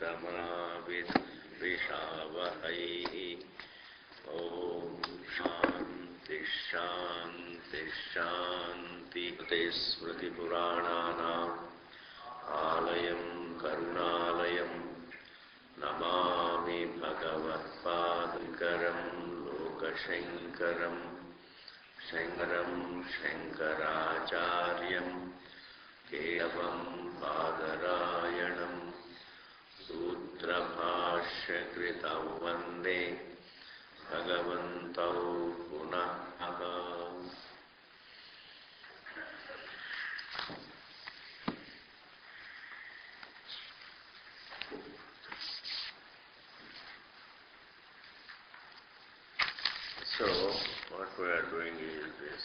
तमाविद्विषावहैः। ॐ शान्ति शान्ति शान्ति। स्मृतिपुराणानाम् आलयं करुणालयं नमामि भगवत्पादशङ्करं लोकशङ्करं शङ्करं शङ्कराचार्यं केशवं बादरायणं सूत्रभाष्यकृतौ वन्दे भगवन्तौ पुनः। So, what we are doing is this.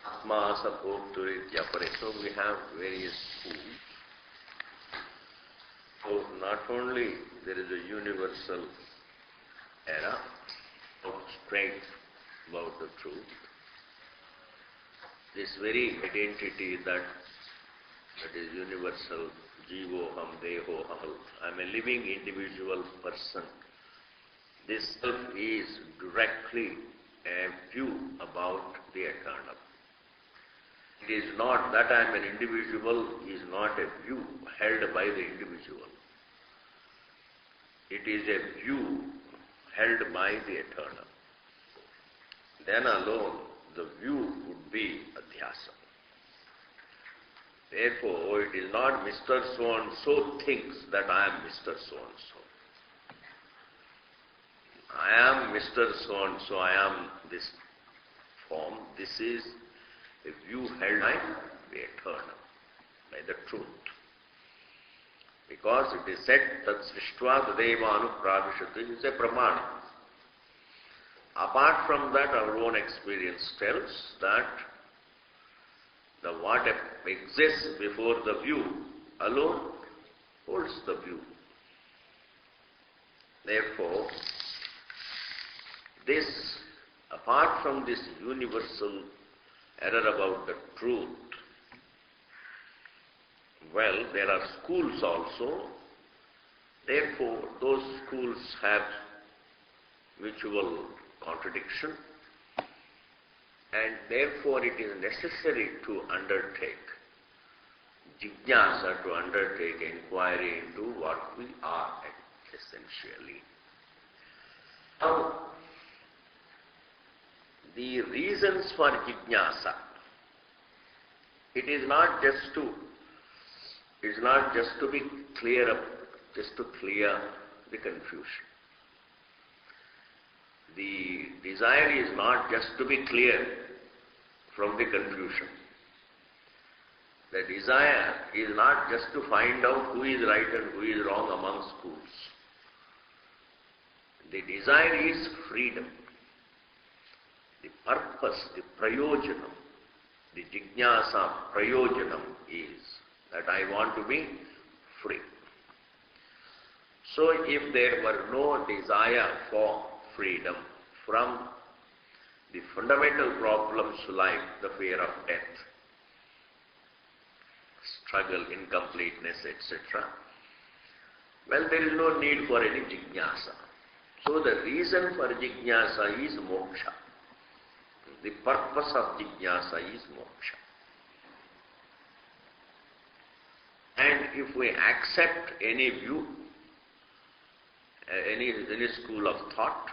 Atmasa Bhokturitya-pare. So, we have various schools. So, not only there is a universal era of strength about the truth, this very identity that is universal, Jivoham, Dehoham, I am a living individual person. This self is directly a view about the eternal. It is not that I am an individual, is not a view held by the individual. It is a view held by the eternal. Then alone the view would be adhyasa. Therefore, it is not Mr. So-and-so thinks that I am Mr. So-and-so. I am Mr. So-and-so, I am this form. This is a view held by the eternal, by the truth. Because it is said that Srishtva Tadeva Anupravishati is a pramana. Apart from that, our own experience tells that the what exists before the view alone holds the view. Therefore, this, apart from this universal error about the truth, well, there are schools also. Therefore, those schools have mutual contradiction, and therefore it is necessary to undertake jijnasa, to undertake inquiry into what we are essentially. Now, the reasons for jijnasa, it is not just to be clear up, just to clear the confusion. The desire is not just to be clear from the confusion. The desire is not just to find out who is right and who is wrong among schools. The desire is freedom. The purpose, the prayojanam, the jijnasa prayojanam is that I want to be free. So if there were no desire for freedom from the fundamental problems to life, the fear of death, struggle, incompleteness, etc., well, there is no need for any jijnasa. So the reason for jijnasa is moksha. The purpose of jijnasa is moksha. And if we accept any view, any school of thought,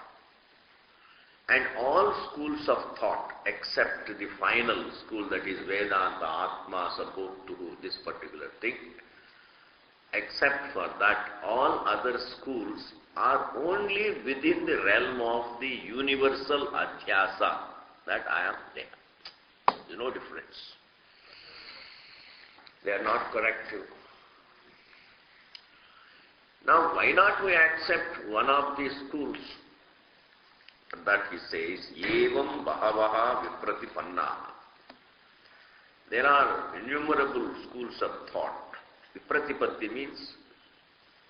and all schools of thought except the final school, that is Vedanta, Atma, Sabhoktuhu, this particular thing, except for that, all other schools are only within the realm of the universal adhyasa, that I am there. There is no difference. They are not corrective. Now, why not we accept one of these schools? That he says, Evam Bahavaha Vipratipanna. There are innumerable schools of thought. Vipratipatti means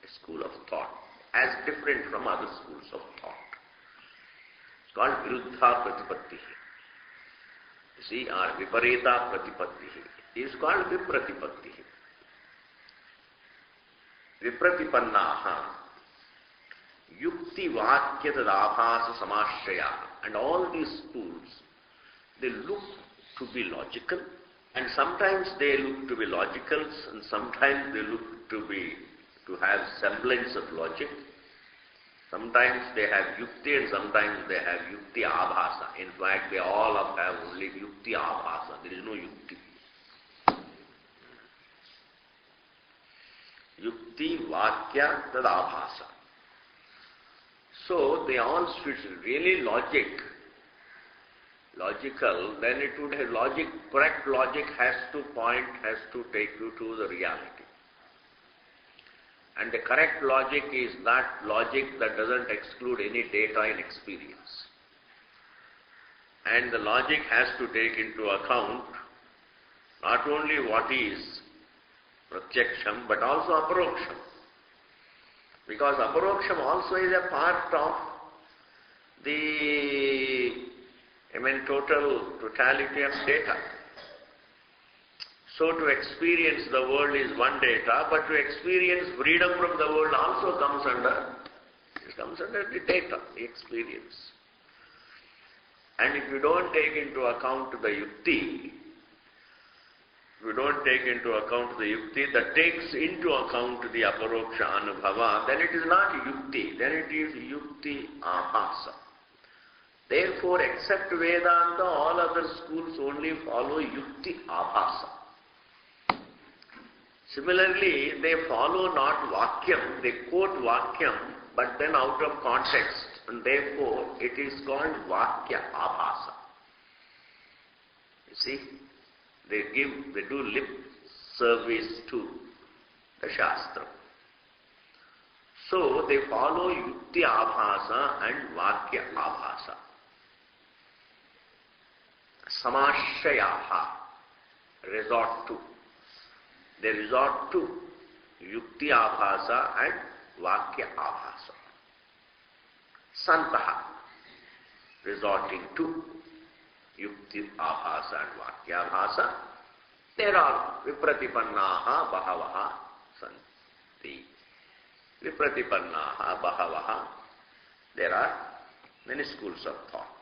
a school of thought, as different from other schools of thought. It's called Viruddha Pratipatti. You see, or Vipareta Pratipatti. It is called Vipratipatti. vipratipannaha, yukti vakya tadabhasa samashraya. And all these schools, they look to be logical, and sometimes they look to be logical, and sometimes they look to have semblance of logic. Sometimes they have yukti and sometimes they have yukti abhasa. In fact, they all have only yukti abhasa. There is no yukti. Yukti vakya tad abhasa. So they all should really logical, then it would have logic, correct logic has to take you to the reality. And the correct logic is that logic that doesn't exclude any data in experience. And the logic has to take into account not only what is pratyaksham, but also aparoksham. Because aparoksham also is a part of the, totality of data. So to experience the world is one data, but to experience freedom from the world also comes under the data, the experience. And if you don't take into account the yukti, that takes into account the aparoksha anubhava, then it is not yukti, then it is yukti abhasa. Therefore, except Vedanta, all other schools only follow yukti abhasa. Similarly, they follow not vakyam, they quote vakyam, but then out of context, and therefore it is called vakya abhasa. You see, they do lip service to the Shastra. So they follow yukti abhasa and vakya abhasa. Samashayaha, resort to. They resort to yukti abhasa and vakya abhasa. Santaha, resorting to yukti abhasa and vakya abhasa. There are vipratipannaha bahavaha santi. Vipratipannaha bahavaha. There are many schools of thought.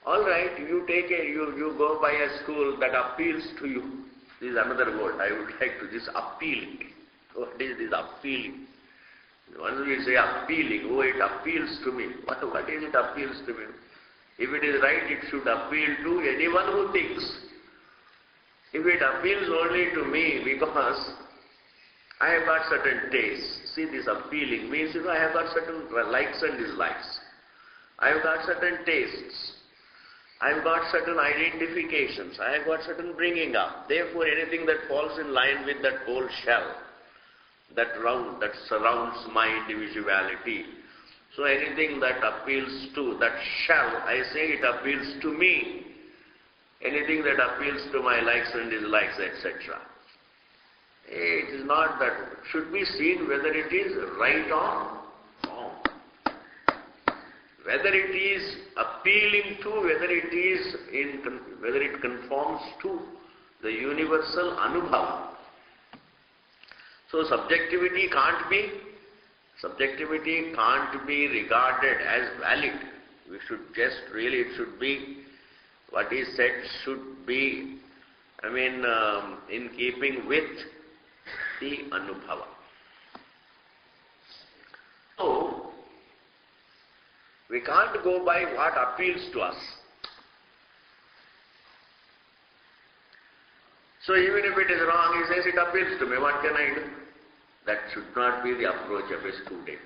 All right, you go by a school that appeals to you. This is another word I would like to, this appealing. What is this appealing? Once we say appealing, it appeals to me. What is it appeals to me? If it is right, it should appeal to anyone who thinks. If it appeals only to me because I have got certain tastes. See, this appealing means, I have got certain likes and dislikes. I have got certain tastes. I have got certain identifications. I have got certain bringing up. Therefore, anything that falls in line with that whole shell, that surrounds my individuality. So anything that appeals to that shell, I say it appeals to me. Anything that appeals to my likes and dislikes, etc. It is not that. It should be seen whether it is right or wrong. Whether it is appealing to, whether it conforms to the universal anubhava. So subjectivity can't be regarded as valid. We should just really, it should be, what is said should be, in keeping with the anubhava. So, we can't go by what appeals to us. So even if it is wrong, he says it appeals to me, what can I do? That should not be the approach of a student.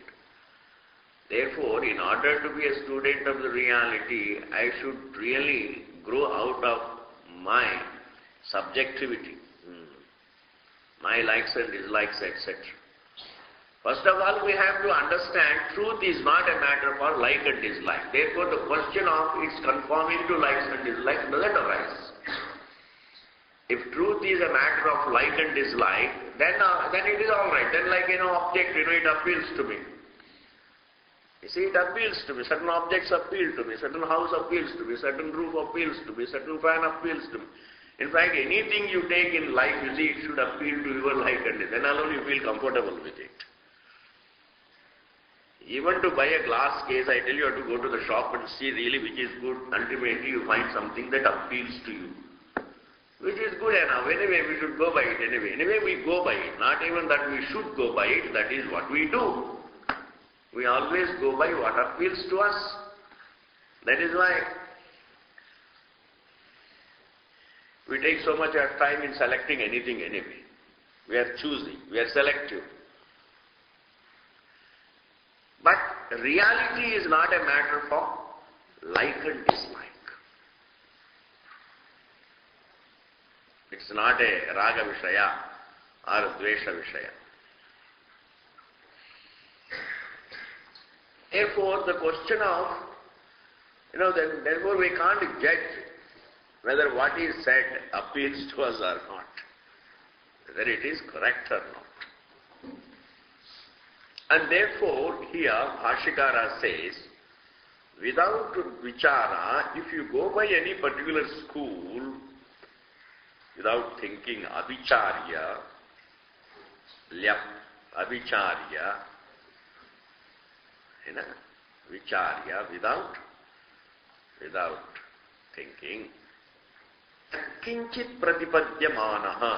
Therefore, in order to be a student of the reality, I should really grow out of my subjectivity, my likes and dislikes, etc. First of all, we have to understand truth is not a matter for like and dislike. Therefore, the question of its conforming to likes and dislikes doesn't arise. If truth is a matter of like and dislike, then it is all right. Then object, it appeals to me. You see, it appeals to me. Certain objects appeal to me. Certain house appeals to me. Certain roof appeals to me. Certain fan appeals to me. In fact, anything you take in life, you see, it should appeal to your like and then alone you feel comfortable with it. Even to buy a glass case, I tell you have to go to the shop and see really which is good. Ultimately, you find something that appeals to you, which is good enough. Anyway, we should go by it anyway. Anyway, we go by it. Not even that we should go by it, that is what we do. We always go by what appeals to us. That is why we take so much of time in selecting anything anyway. We are choosy, we are selective. But reality is not a matter for like and dislike. It's not a raga vishaya or a dvesha vishaya. Therefore, the question of, therefore we can't judge whether what is said appeals to us or not, whether it is correct or not. And therefore, here Bhashikara says, without vichara, if you go by any particular school, without thinking, abhicharya, abhicharya, vicharya, without thinking, yatkinchit pratipadyamanaha.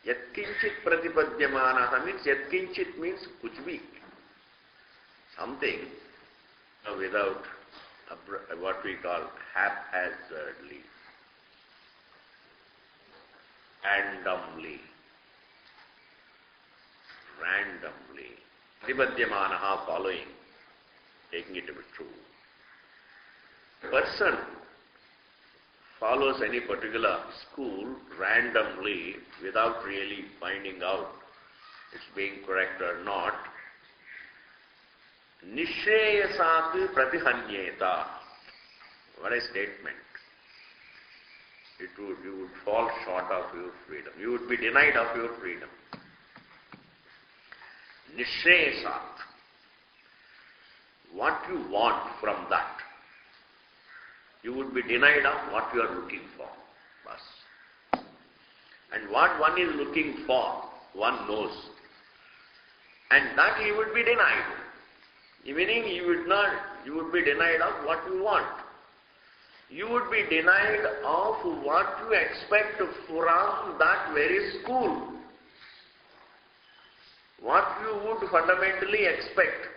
Yatkinchit pratipadyamanaha means, yatkinchit means kuch bhi. Something without what we call haphazardly, randomly. Pratipadyamanaha, following, taking it to be true. Person follows any particular school randomly without really finding out it's being correct or not. Nishreyasat pratihanyeta. What a statement. You would fall short of your freedom. You would be denied of your freedom. Nishreyasat. What you want from that, you would be denied of what you are looking for. Bas. And what one is looking for, one knows. And that he would be denied. Meaning you would be denied of what you want. You would be denied of what you expect from that very school. What you would fundamentally expect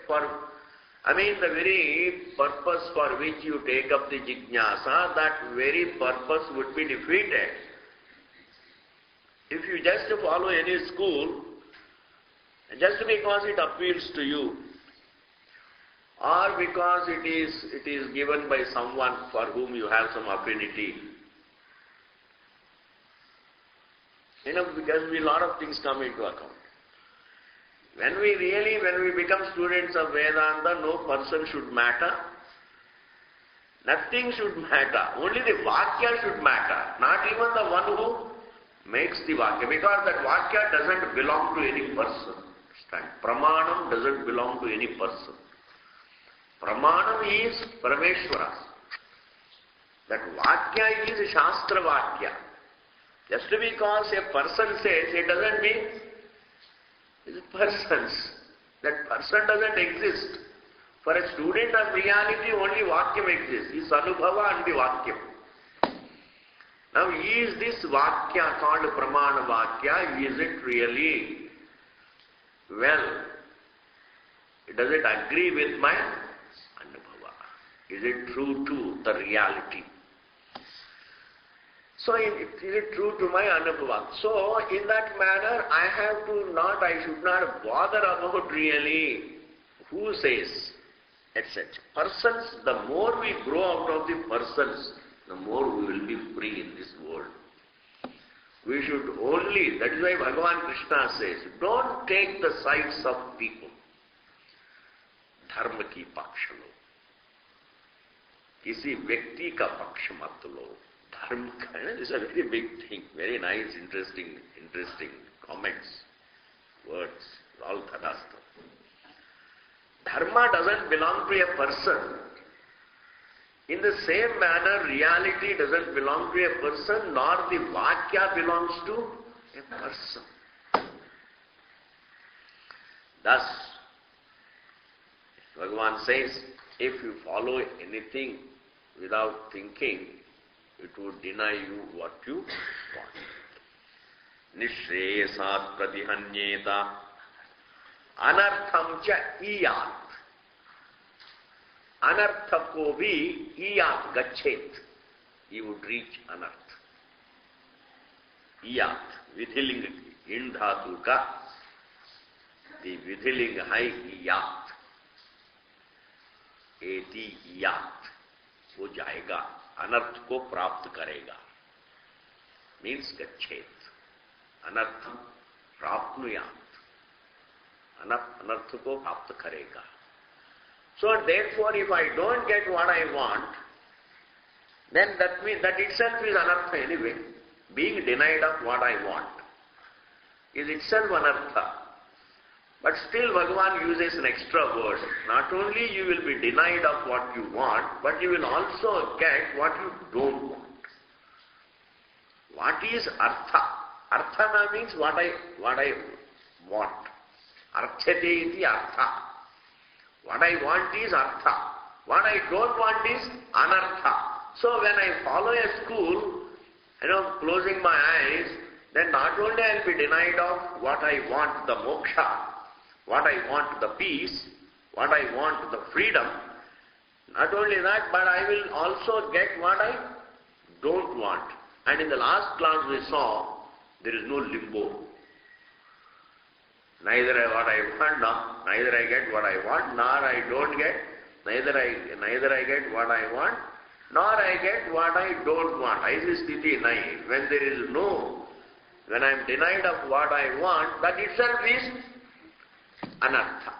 the very purpose for which you take up the jijnasa, that very purpose would be defeated. If you just follow any school, just because it appeals to you, or because it is given by someone for whom you have some affinity. Because a lot of things come into account. When we become students of Vedanta, no person should matter. Nothing should matter. Only the Vakya should matter. Not even the one who makes the Vakya. Because that Vakya doesn't belong to any person. Understand? Pramanam doesn't belong to any person. Pramanam is Parameshwara. That Vakya is Shastra Vakya. Just because a person says, it doesn't mean it's persons. That person doesn't exist. For a student of reality, only Vakyam exists. It's Anubhava and the Vakyam. Now, is this Vakya called Pramana Vakya? Is it really, does it agree with my Anubhava? Is it true to the reality? So, is it true to my Anubhava? So, in that manner, I should not bother about really who says, etc. Persons, the more we grow out of the persons, the more we will be free in this world. We should only, that is why Bhagavan Krishna says, don't take the sides of people. Dharma ki paksha lo. Kisi vyakti ka paksha mat lo. Dharma, this is a very big thing, very nice, interesting comments, words, all tadastha. Dharma doesn't belong to a person. In the same manner, reality doesn't belong to a person, nor the Vakya belongs to a person. Thus, Bhagavan says, if you follow anything without thinking, it would deny you what you want. Nishreyasat pratihanyeta anartham cha iyat. Anartha ko bhi iyat gachet. He would reach anartha. Iyat, vidhilinga ki, in dhatu ka, the vidhilinga hai iyat. Eti iyat, wo jayega, anarth ko प्राप्त करेगा. Means gachet. Anartham prapnuyat. Anarth ko प्राप्त करेगा. So therefore, if I don't get what I want, then that means that itself is anartha anyway. Being denied of what I want is itself anartha. But still Bhagavan uses an extra word. Not only you will be denied of what you want, but you will also get what you don't want. What is artha? Artha means what I want. Arthate iti artha. What I want is artha. What I don't want is anartha. So when I follow a school, closing my eyes, then not only I will be denied of what I want, the moksha, what I want, the peace, what I want, the freedom. Not only that, but I will also get what I don't want. And in the last class we saw, there is no limbo. Neither what I want, neither I get what I want, nor I don't get, neither I get what I want, nor I get what I don't want. Aisi sthiti nahi. When there is no, when I am denied of what I want, that itself is anartha.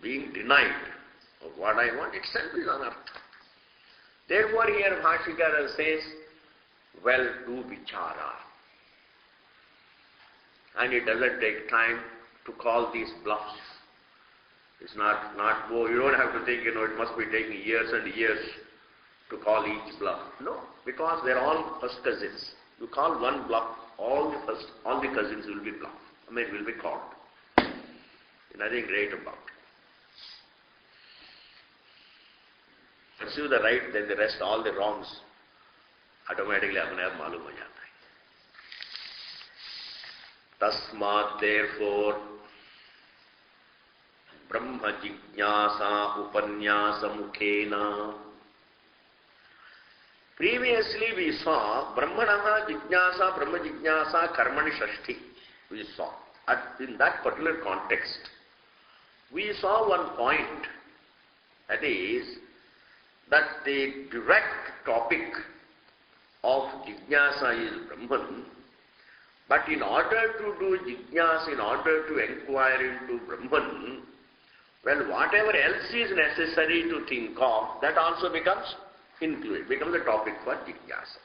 Being denied of what I want itself is anartha. Therefore here Bhashikara says, well, do vichara. And it doesn't take time to call these bluffs. It's not, you don't have to think, it must be taking years and years to call each bluff. No, because they're all first cousins. You call one bluff, all the cousins will be bluff. Will be called. Nothing great about it. Pursue the right, then the rest, all the wrongs, automatically apne aap malum ho jata hai. Tasmat, therefore, Brahma Jignasa Upanyasa Mukhena. Previously we saw Brahmanaha Jignasa, Brahma Jignasa, Karmani Shashti. We saw. In that particular context, we saw one point, that is, that the direct topic of Jignasa is Brahman, but in order to do Jignasa, in order to inquire into Brahman, well, whatever else is necessary to think of, that also becomes included, becomes the topic for Jignasa.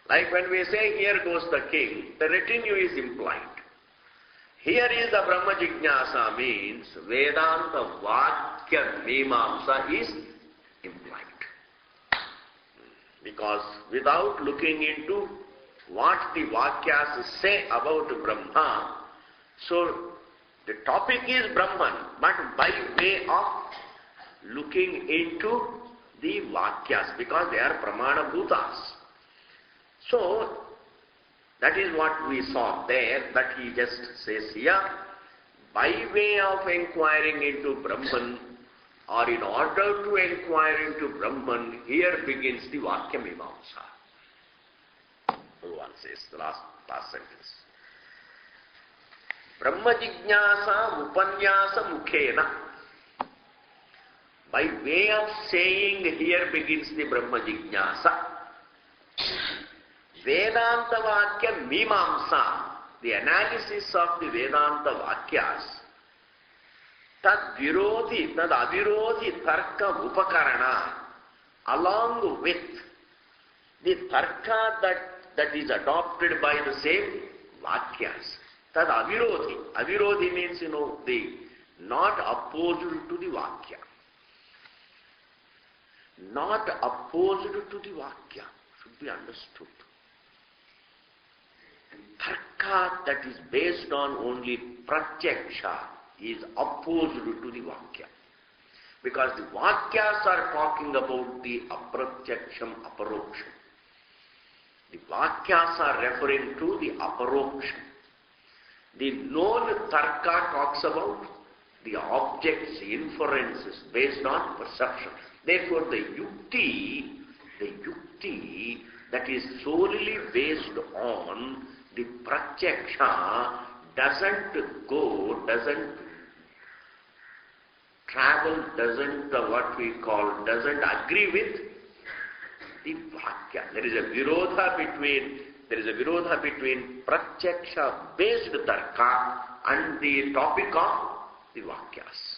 Like when we say, here goes the king, the retinue is implied. Here is the Brahma Jignasa means Vedanta Vakya Mimamsa is implied. Because without looking into what the Vakyas say about Brahma, so the topic is Brahman, but by way of looking into the Vakyas, because they are Pramana Bhutas. So, that is what we saw there, that he just says here, by way of inquiring into Brahman, or in order to inquire into Brahman, here begins the Vakya Mimamsa. Bhagavan says, the last sentence. Brahma Jignasa Upanyasa Mukhena. By way of saying, here begins the Brahma Jignasa. Vedanta Vakya Mimamsa, the analysis of the Vedanta Vakyas, tad avirodhi tarka upakarana, along with the tarka that is adopted by the same Vakyas. Tad avirodhi. Avirodhi means, the not opposed to the Vakya. not opposed to the Vakya, should be understood. Tarka that is based on only Pratyaksha is opposed to the Vakya. Because the Vakyas are talking about the Apratyaksham, Aparoksham. The Vakyas are referring to the Aparoksham. The known Tarka talks about the objects, inferences based on perception. Therefore, the yukti that is solely based on the Pratyaksha doesn't travel, doesn't agree with the Vakya. There is a virodha between Pratyaksha based Tarka and the topic of the Vakyas.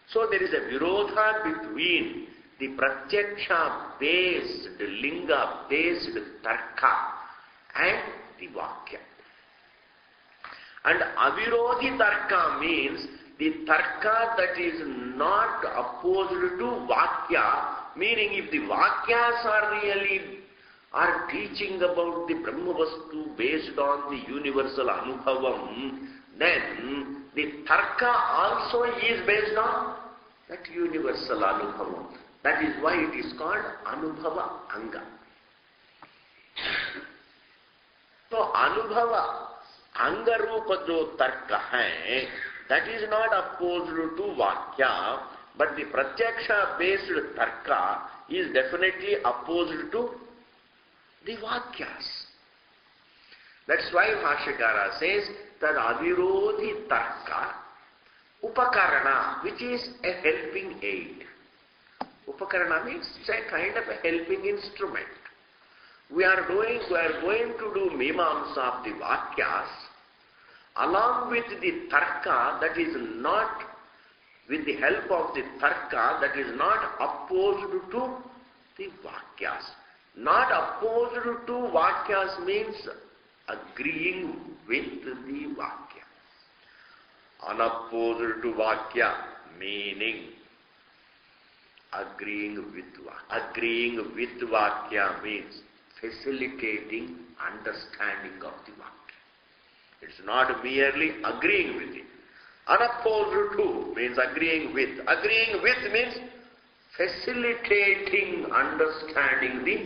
So there is a virodha between the Pratyaksha based, linga based Tarka and the Vakya. And avirodhi Tarka means the Tarka that is not opposed to Vakya, meaning if the Vakyas are teaching about the Brahmavastu based on the universal Anubhavam, then the Tarka also is based on that universal Anubhavam. That is why it is called Anubhava Anga. So Anubhava Anga Rupa jo Tarka hai, that is not opposed to Vakya, but the Pratyaksha based Tarka is definitely opposed to the Vakyas. That's why Bhashyakara says that avirodhi Tarka Upakarana, which is a helping aid. Upakarana means a kind of a helping instrument. We are going to do Mimamsa of the Vakyas along with the Tarka that is not, with the help of the Tarka that is not opposed to the Vakyas. Not opposed to Vakyas means agreeing with the Vakya. Unopposed to Vakya meaning agreeing with Vakya. Agreeing with Vakya means facilitating understanding of the Vakya. It's not merely agreeing with it. Unopposed to means agreeing with. Agreeing with means facilitating understanding the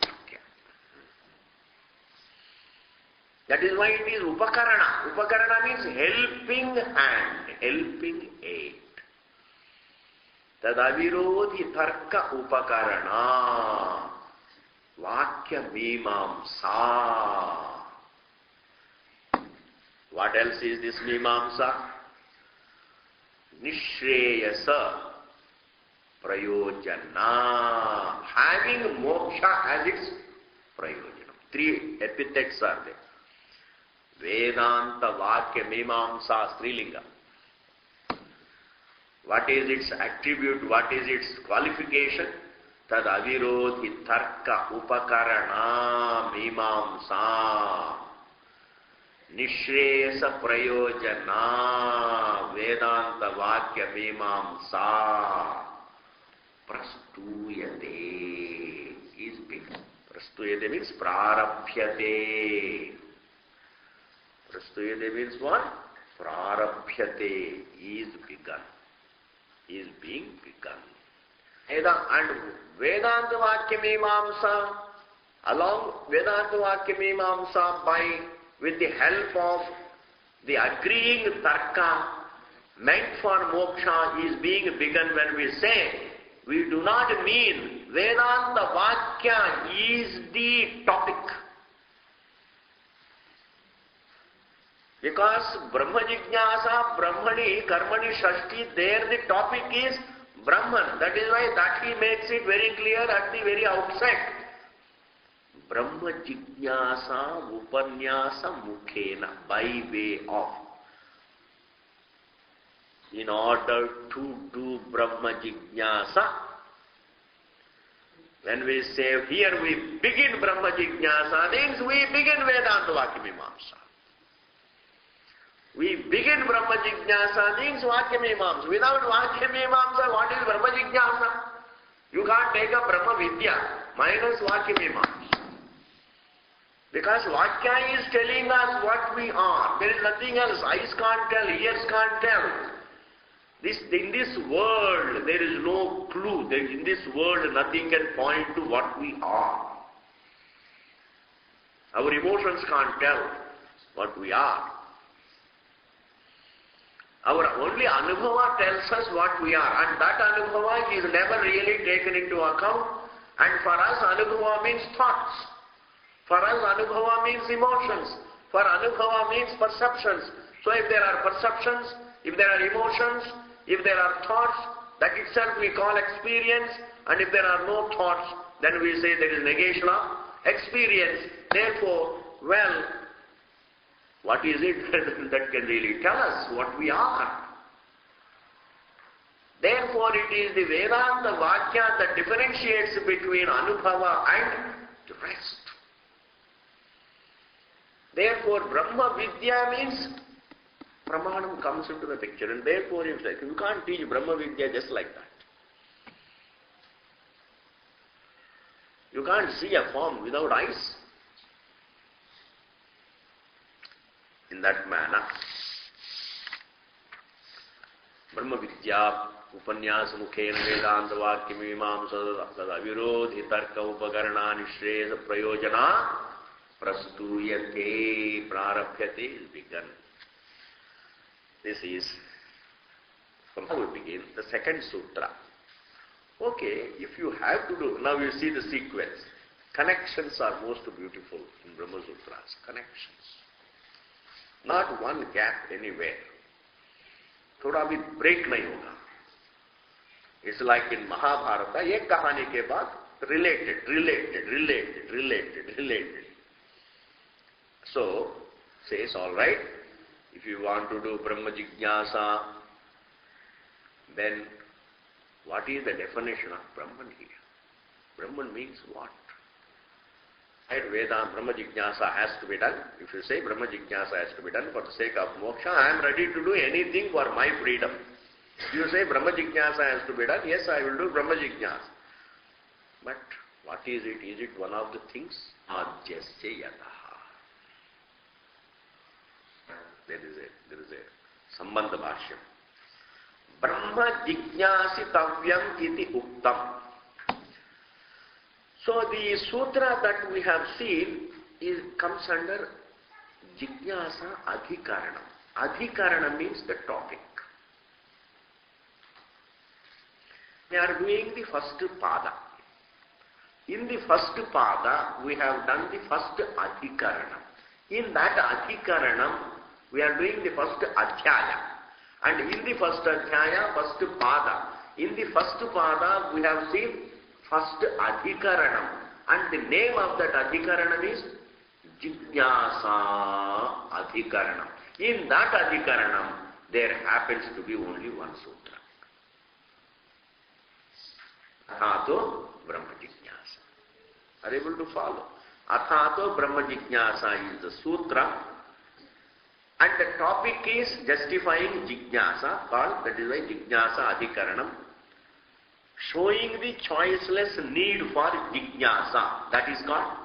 Vakya. That is why it is Upakarana. Upakarana means helping hand, helping aid. Tadavirodhi Tarka Upakarana Vakya Mimamsa. What else is this Mimamsa? Nishreyasa Prayojana. Having moksha as its Prayojanam. 3 epithets are there. Vedanta Vakya Mimamsa Strilinga. What is its attribute? What is its qualification? Tad avirodhi tarka upakarana mimamsa. Nishreyasa prayojana Vedanta Vakya Mimamsa Prastuyate is big. Prastuyate means prarabhyate. Prastuyate means what? Prarabhyate is begun. Is being begun. And Vedanta Vakya Mimamsa, along Vedanta Vakya Mimamsa with the help of the agreeing Tarka meant for moksha is being begun. When we say, we do not mean Vedanta Vakya is the topic. Because Brahma Jignasa, Brahmani, Karmani, Shashti, there the topic is Brahman. That is why that he makes it very clear at the very outset. Brahma Jignasa Upanyasa Mukhena, by way of. In order to do Brahma Jignasa, when we say here we begin Brahma Jignasa, means we begin Vedanta Vakya Mimamsa. We begin Brahma Jignasa means Vakya Mimamsa. Without Vakya Mimamsa, what is Brahma Jignasa? You can't take a Brahma Vidya minus Vakya Mimamsa. Because Vakya is telling us what we are. There is nothing else. Eyes can't tell, ears can't tell. In this world, there is no clue. In this world, nothing can point to what we are. Our emotions can't tell what we are. Our only Anubhava tells us what we are, and that Anubhava is never really taken into account. And for us, Anubhava means thoughts. For us, Anubhava means emotions. For Anubhava means perceptions. So if there are perceptions, if there are emotions, if there are thoughts, that itself we call experience. And if there are no thoughts, then we say there is negation of experience. Therefore, well, what is it that can really tell us what we are? Therefore, it is the Vedanta Vakya that differentiates between Anubhava and the rest. Therefore, Brahma Vidya means Pramanam comes into the picture, and therefore you can't teach Brahma Vidya just like that. You can't see a form without eyes. In that manner, Brahma Vidya Upanyasa Mukhena Vedanta Vakya Mimamsa Virodhi Tarka Upakarana Nishresa Prayojana Prastuyate Prarabhyate is begun. This is, from how we begin, the second sutra. Okay, if you have to do, now you see the sequence. Connections are most beautiful in Brahma Sutras. Connections. Not one gap anywhere. Thoda bhi break nahi hoga. It's like in Mahabharata, ek kahani ke baad related. So, says, all right, if you want to do Brahma Jignasa, then what is the definition of Brahman here? Brahman means what? Right, Vedanta, Brahma Jignasa has to be done. If you say Brahma Jignasa has to be done for the sake of moksha, I am ready to do anything for my freedom. If you say Brahma Jignasa has to be done, yes, I will do Brahma Jignasa. But what is it? Is it one of the things? Ajyasya yataha. There is a Sambandha Bhashyam. Brahma Jignasitavyam iti uktam. So the sutra that we have seen comes under Jignasa Adhikaranam. Adhikaranam means the topic. We are doing the first pada. In the first pada, we have done the first Adhikaranam. In that Adhikaranam, we are doing the first Adhyaya. And in the first Adhyaya, first pada. In the first pada, we have seen first Adhikaranam, and the name of that Adhikaranam is Jignasa Adhikaranam. In that Adhikaranam, there happens to be only one sutra. Athato Brahma Jignasa. Are you able to follow? Athato Brahma Jignasa is the sutra, and the topic is justifying Jignasa, called, that is why Jignasa Adhikaranam, showing the choiceless need for Jignasa. That is called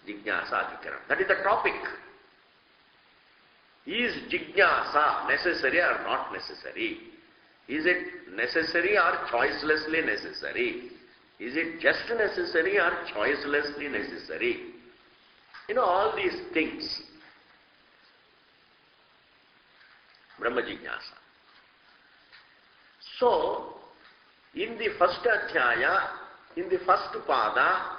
Jignasa Adhikaranam. That is the topic. Is Jignasa necessary or not necessary? Is it necessary or choicelessly necessary? Is it just necessary or choicelessly necessary? You know, all these things. Brahma Jignasa. So, in the first Adhyaya, in the first Pada,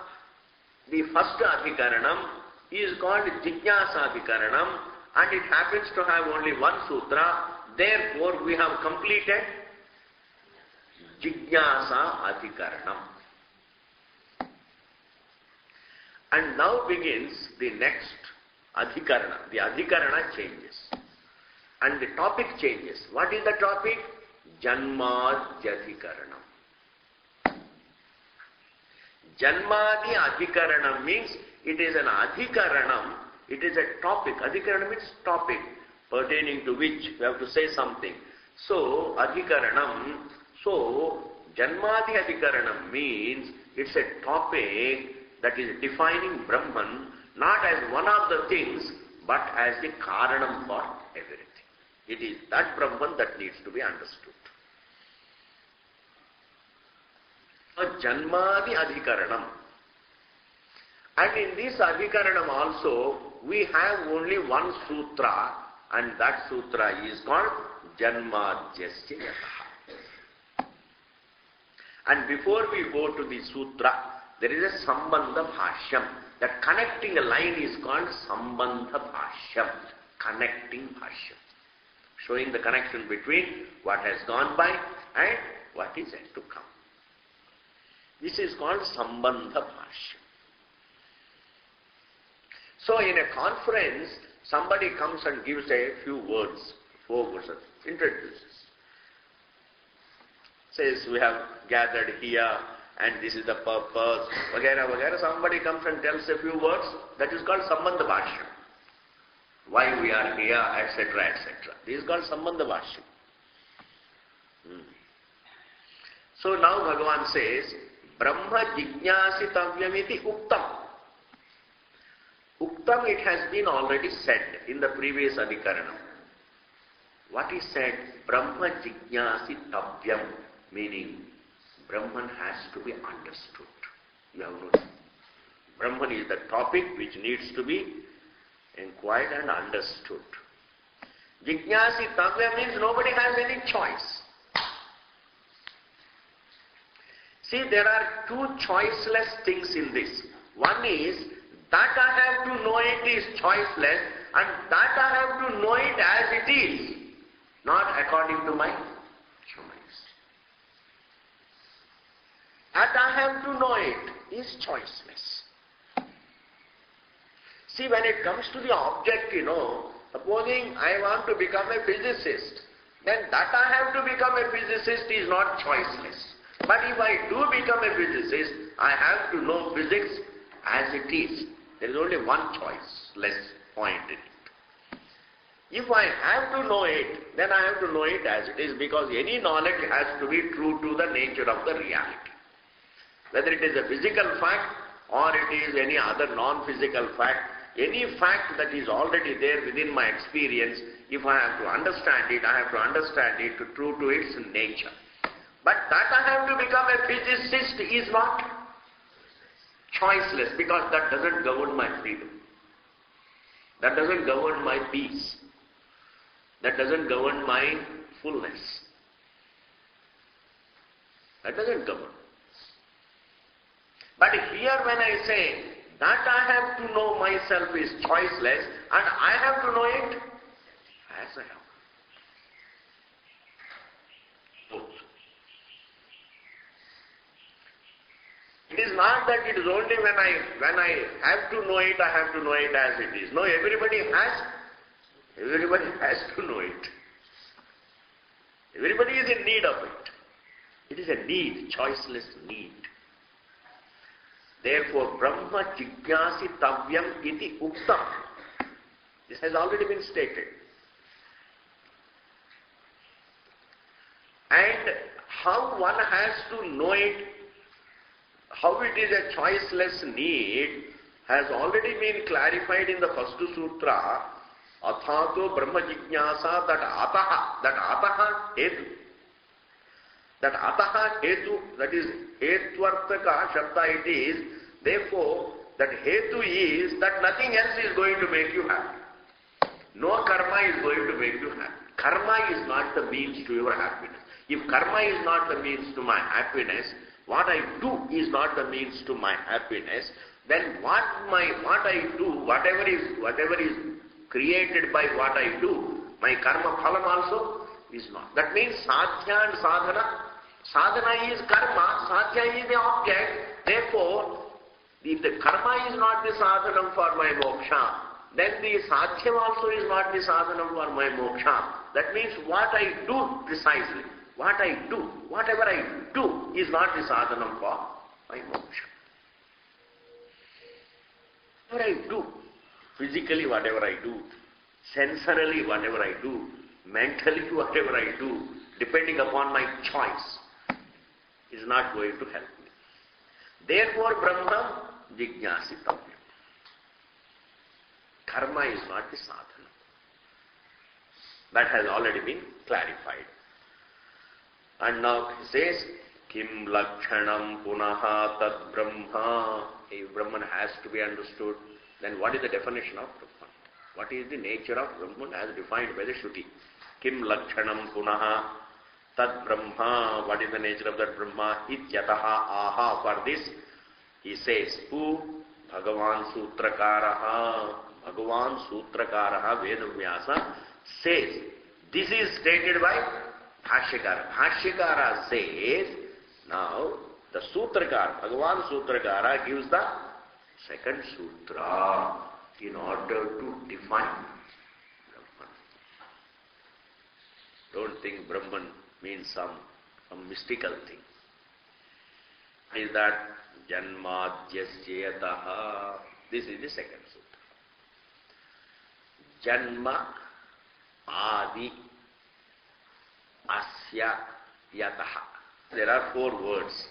the first Adhikaranam is called Jignasa Adhikaranam, and it happens to have only one sutra. Therefore, we have completed Jignasa Adhikaranam. And now begins the next Adhikarana. The Adhikarana changes. And the topic changes. What is the topic? Janmadhyadhikaranam. Janmadi Adhikaranam means it is an Adhikaranam, it is a topic. Adhikaranam means topic, pertaining to which we have to say something. So, Adhikaranam, so Janmadi Adhikaranam means it's a topic that is defining Brahman not as one of the things but as the Karanam for everything. It is that Brahman that needs to be understood. So Janmadi Adhikaranam. And in this Adhikaranam also, we have only one sutra, and that sutra is called Janmadhyasya Yataha. And before we go to the sutra, there is a Sambandha Bhashyam. That connecting a line is called Sambandha Bhashyam, connecting Bhashyam, showing the connection between what has gone by and what is yet to come. This is called Sambandha Bhashyam. So in a conference, somebody comes and gives a few words, 4 words, introduces. Says, we have gathered here and this is the purpose, vagara, vagara. Somebody comes and tells a few words, that is called Sambandha Bhashyam. Why we are here, etc., etc. This is called Sambandha Bhashyam. So now Bhagavan says, Brahma Jijñāsitavyamiti Uktam. Uktam, it has been already said in the previous Adhikaranam. What is said? Brahma Jijñāsitavyam, meaning Brahman has to be understood. You have noticed. Brahman is the topic which needs to be inquired and understood. Jijñāsitavyam means nobody has any choice. See, there are 2 choiceless things in this. One is, that I have to know it is choiceless, and that I have to know it as it is, not according to my choice. That I have to know it is choiceless. See, when it comes to the object, supposing I want to become a physicist, then that I have to become a physicist is not choiceless. But if I do become a physicist, I have to know physics as it is. There is only one choiceless point in it. If I have to know it, then I have to know it as it is, because any knowledge has to be true to the nature of the reality. Whether it is a physical fact or it is any other non-physical fact, any fact that is already there within my experience, if I have to understand it, I have to understand it true to its nature. But that I have to become a physicist is not choiceless, because that doesn't govern my freedom. That doesn't govern my peace. That doesn't govern my fullness. That doesn't govern. But here when I say that I have to know myself is choiceless, and I have to know it as I am. It is not that it is only when I have to know it, I have to know it as it is. No, everybody has to know it. Everybody is in need of it. It is a need, choiceless need. Therefore, Brahma Jijñāsitavyam iti Uktam. This has already been stated. And how one has to know it, how it is a choiceless need, has already been clarified in the first sutra. Athato Brahma Jijñāsa, that ataha hetu. That ataha hetu, that is hetvartaka shabda it is. Therefore, that hetu is that nothing else is going to make you happy. No karma is going to make you happy. Karma is not the means to your happiness. If karma is not the means to my happiness, what I do is not the means to my happiness, then what I do, whatever is created by what I do, my karma phalam also is not. That means sadhya and sadhana. Sadhana is karma, sadhya is the object. Therefore, if the karma is not the sadhanam for my moksha, then the sadhyam also is not the sadhanam for my moksha. That means what I do precisely, whatever I do is not the sadhanam for my moksha. Whatever I do, physically whatever I do, sensorily whatever I do, mentally whatever I do, depending upon my choice. is not going to help me. Therefore, Brahma jijnasitavya. Karma is not the sadhana. That has already been clarified. And now he says, Kim lakshanam punaha tad brahma. If Brahman has to be understood, then what is the definition of Brahman? What is the nature of Brahman as defined by the Shruti? Kim lakshanam punaha tad brahma. What is the nature of that Brahma? Ityataha aha. For this, he says, who? Bhagavan Sutrakaraha. Bhagavan Sutrakaraha Vedavyasa says, this is stated by Bhashyakara. Bhashyakara says, now the Sutrakara, Bhagavan Sutrakara gives the second sutra in order to define Brahman. Don't think Brahman means some mystical thing. Is that Janmadhyasyataha. This is the second sutra. Janma Adi Asya Yataha. There are 4 words.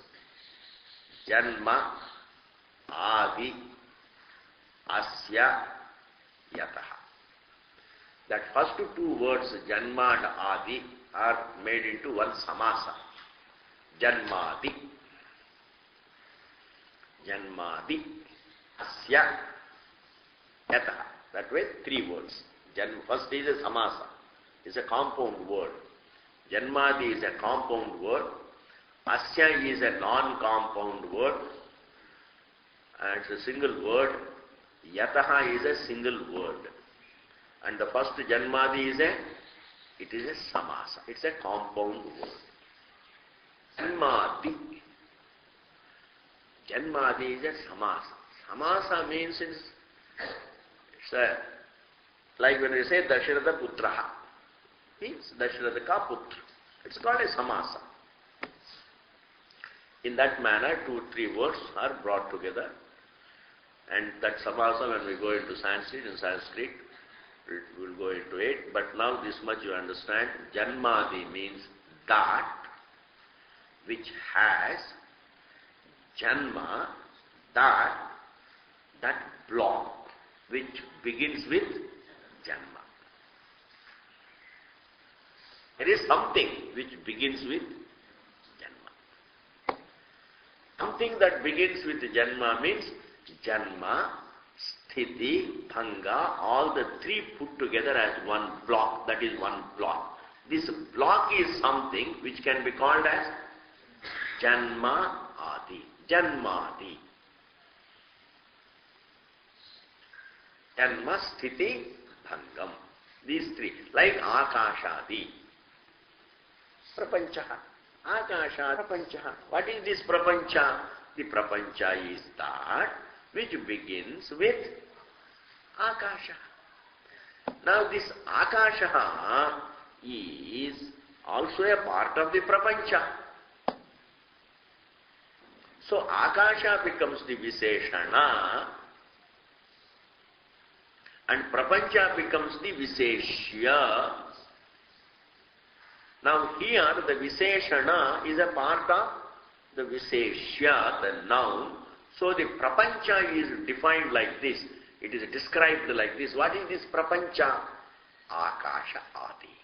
Janma Adi Asya Yataha. That first 2 words, Janma and Adi, are made into one samasa. Janmadi. Janmadi Asya Yataha. That way 3 words. First is a samasa. It's a compound word. Janmadi is a compound word. Asya is a non-compound word. And it's a single word. Yataha is a single word. And the first Janmadi is it is a samasa. It's a compound word. Janmadi. Janmadi is a samasa. Samasa means it's like when we say Dasharatha Putraha. Means Dasharatha ka Putra. It's called a samasa. In that manner, 2 or 3 words are brought together. And that samasa, when we go into Sanskrit, we will go into it. But now this much you understand. Janmadi means that which has Janma, that block which begins with Janma. There is something which begins with Janma. Something that begins with Janma means Janma, Sthiti, Bhanga, all the 3 put together as one block. That is one block. This block is something which can be called as Janma Adi. Janmadi. Janma, Sthiti, Bhangam. These 3. Like Akashadi. Prapancha. Akasha, Prapancha. What is this Prapancha? The Prapancha is that which begins with Akasha. Now this Akasha is also a part of the Prapancha. So Akasha becomes the Visheshana and Prapancha becomes the Visheshya. Now here the Visheshana is a part of the Visheshya, the noun. So the Prapancha is defined like this. It is described like this. What is this Prapancha? Akasha Adi.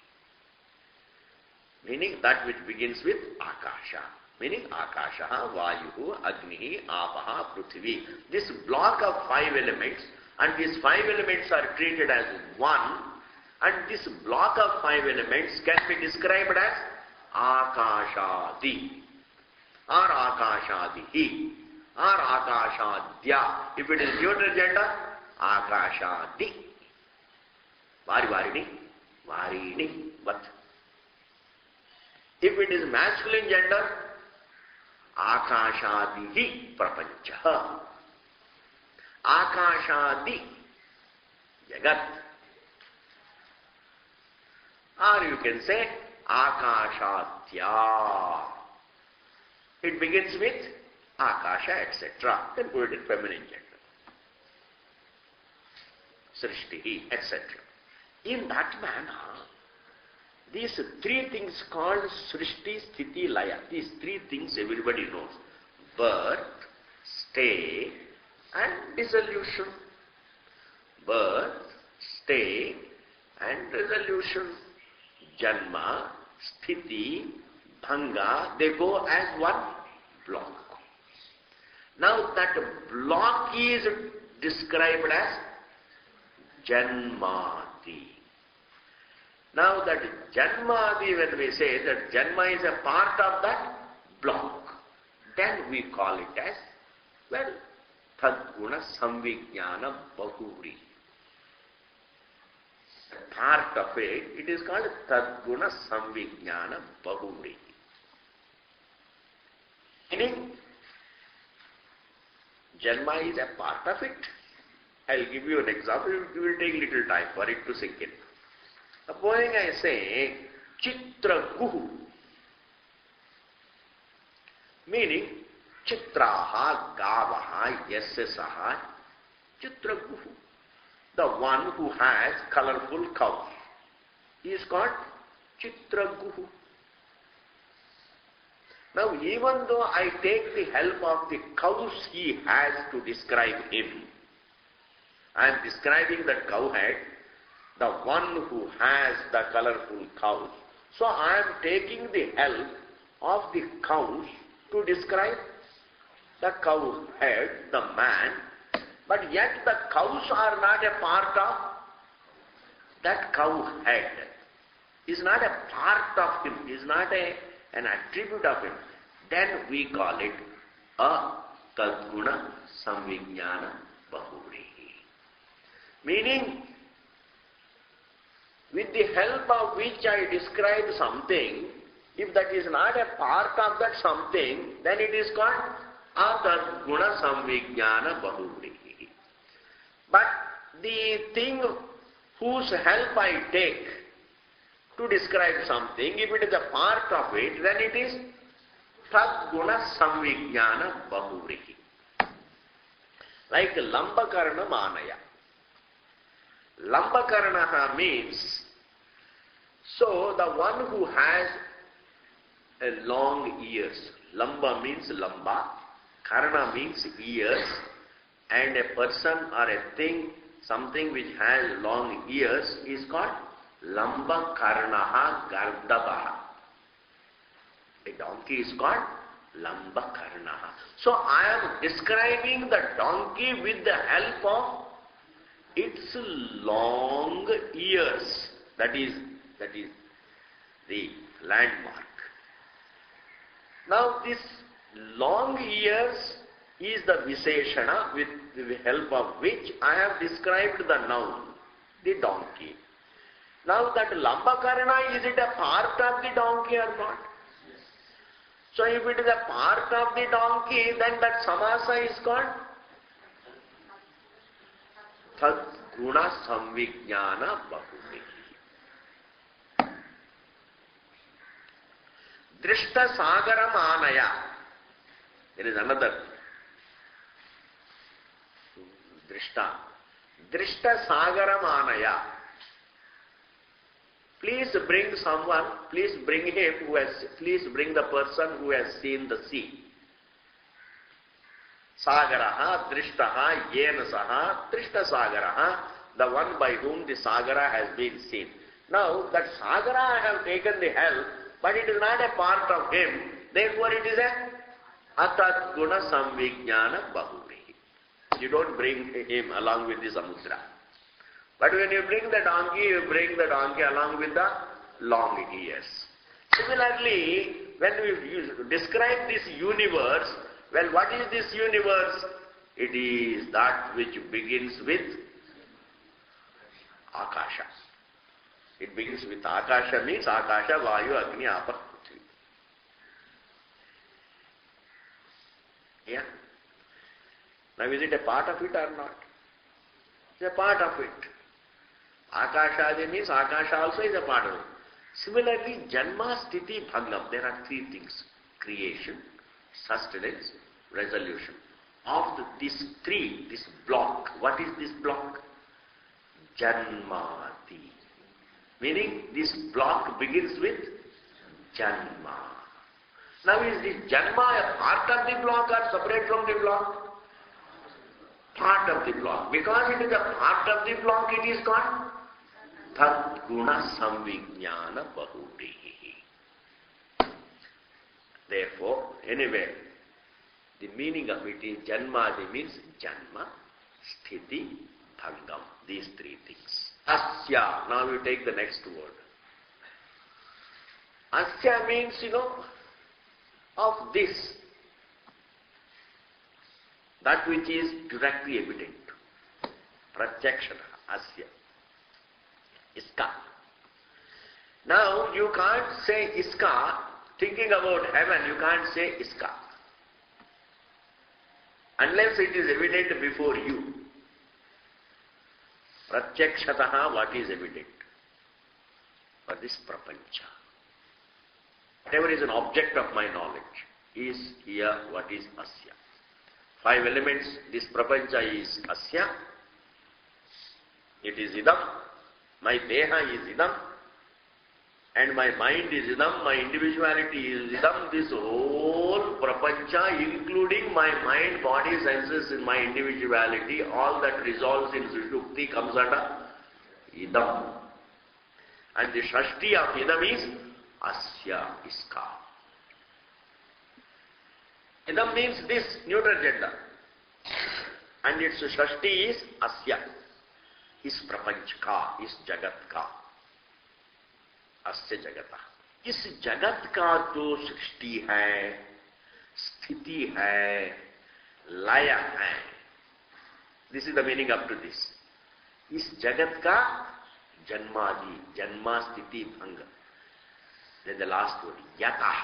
Meaning that which begins with Akasha. Meaning Akasha, Vayu, Agni, Apaha, Prithvi. This block of 5 elements, and these 5 elements are treated as one, and this block of 5 elements can be described as Akashadi, or Akashadihi, or Akashadya. If it is neuter gender, Akashadi. Varini, Varini, but if it is masculine gender, Akashadihi Prapancha. Akashadi Jagat. Or you can say Akashadya. It begins with Akasha, etc. Then put it in feminine gender. Srishtihi, etc. In that manner, These three things called Srishti, Sthiti, Laya. These three things everybody knows. Birth, stay and dissolution. Birth, stay and dissolution. Janma, Sthiti, Bhanga, they go as one block. Now that block is described as Janmadi. Now that Janmadi, when we say that Janma is a part of that block, then we call it as, well, Tadguna Samvijnana Bahuri. Part of it, it is called Tadguna Samvijnana Bahuri. Meaning, Janma is a part of it. I'll give you an example. It will take little time for it to sink in. Supposing I say Chitra Guhu, meaning Chitraha Gavaha Yasasaha Chitra Guhu. The one who has colorful cows is called Chitra Guhu. Now, even though I take the help of the cows he has to describe him, I am describing that cowhead, the one who has the colorful cows. So I am taking the help of the cows to describe the cowhead, the man, but yet the cows are not a part of that cowhead. Is not a part of him, is not an attribute of him. Then we call it a Tadguna Samvijnana Bahuri. Meaning, with the help of which I describe something, if that is not a part of that something, then it is called Atadguna Samvijnana Bahuri. But the thing whose help I take to describe something, if it is a part of it, then it is Tadguna Samvijnana Bahuri. Like Lambakarna Manaya. Lambakarnaha means, so the one who has a long ears. Lamba means lamba, karna means ears, and a person or a thing, something which has long ears is called Lambakarnaha Gardabaha. A donkey is called Lambakarnaha. So I am describing the donkey with the help of its long ears. That is the landmark. Now this long ears is the Visheshana with the help of which I have described the noun, the donkey. Now that Lambakarna, is it a part of the donkey or not? So if it is a part of the donkey, then that samasa is called Tadguna Samvijnana Bahuri. Drishta Sagara Manaya. There is another Drishta. Drishta Sagara Manaya. Please bring someone, please bring him who has, please bring the person who has seen the sea. Sagaraha, Drishtaha, Yenasaha, Drishta Sagaraha, the one by whom the Sagara has been seen. Now, that Sagara I have taken the help, but it is not a part of him, therefore it is a Atadguna Samvijnana Bahuri. You don't bring him along with the Samudra. But when you bring the donkey, you bring the donkey along with the long ears. Similarly, when we describe this universe, well, what is this universe? It is that which begins with Akasha. It begins with Akasha, means Akasha, Vayu, Agni, Apa, Prithvi. Yeah? Now is it a part of it or not? It's a part of it. Akasha means Akasha also is a part of it. Similarly, Janma, Sthiti, Bhangam, there are three things. Creation, sustenance, resolution. Of these three, this block, what is this block? Janmati. Meaning this block begins with Janma. Now is this Janma a part of the block or separate from the block? Part of the block. Because it is a part of the block, it is called Tat Guna Samvijnana Bahuti. Therefore, anyway, the meaning of it is Janmadi means Janma, Sthiti, Bhangam. These three things. Asya. Now you take the next word. Asya means, of this. That which is directly evident. Pratyakshata. Asya. Iska. Now you can't say Iska. Thinking about heaven, you can't say Iska. Unless it is evident before you. Pratyakshataha, what is evident? For this prapancha. Whatever is an object of my knowledge is here what is asya. 5 elements, this prapancha is asya. It is idam. My deha is idam. And my mind is idam, my individuality is idam. This whole prapancha, including my mind, body, senses, in my individuality, all that resolves in Sushupti comes under idam. And the Shashti of idam is asya, iska. Idam means this, neutral gender. And its Shashti is asya, is prapanchka, is jagatka. अस्य जगता. इस जगत का जो सृष्टि है, स्थिति है, लय है. This is the meaning up to this. इस जगत का जन्मादि, जन्मा स्थिति भंग. Then the last word, यतः.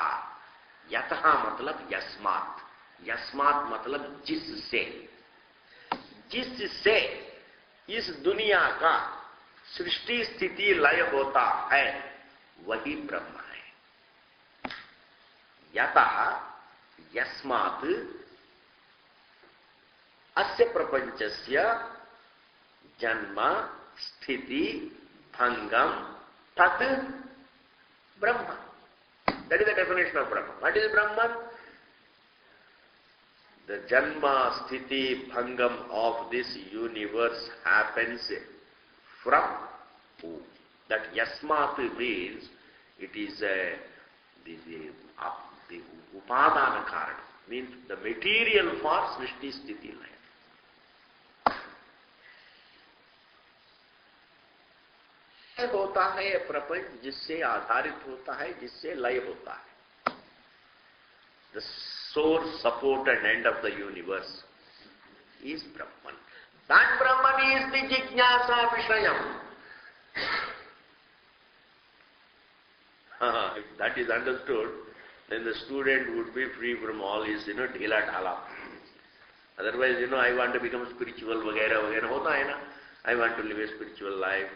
यतः मतलब यस्मात्. यस्मात् मतलब जिससे. जिससे इस दुनिया का सृष्टि स्थिति लय होता है, वही ब्रह्म है. यतः यस्मात् अस्य प्रपंचस्य जन्म स्थिति भंगम तत् ब्रह्म. That is the definition of Brahman. What is Brahman? The janma, sthiti, bhangam of this universe happens from who? That yasmat means it is the upadana karana, means the material for srishti sthiti laya. होता है प्रपंच जिससे आधारित होता है, जिससे लय होता है. The source, support and end of the universe is Brahman. That Brahman is the jignasa vishayam. If that is understood, then the student would be free from all his, dhila dhala. Otherwise, I want to become spiritual, vagaira, vagaira, hota hai na. I want to live a spiritual life.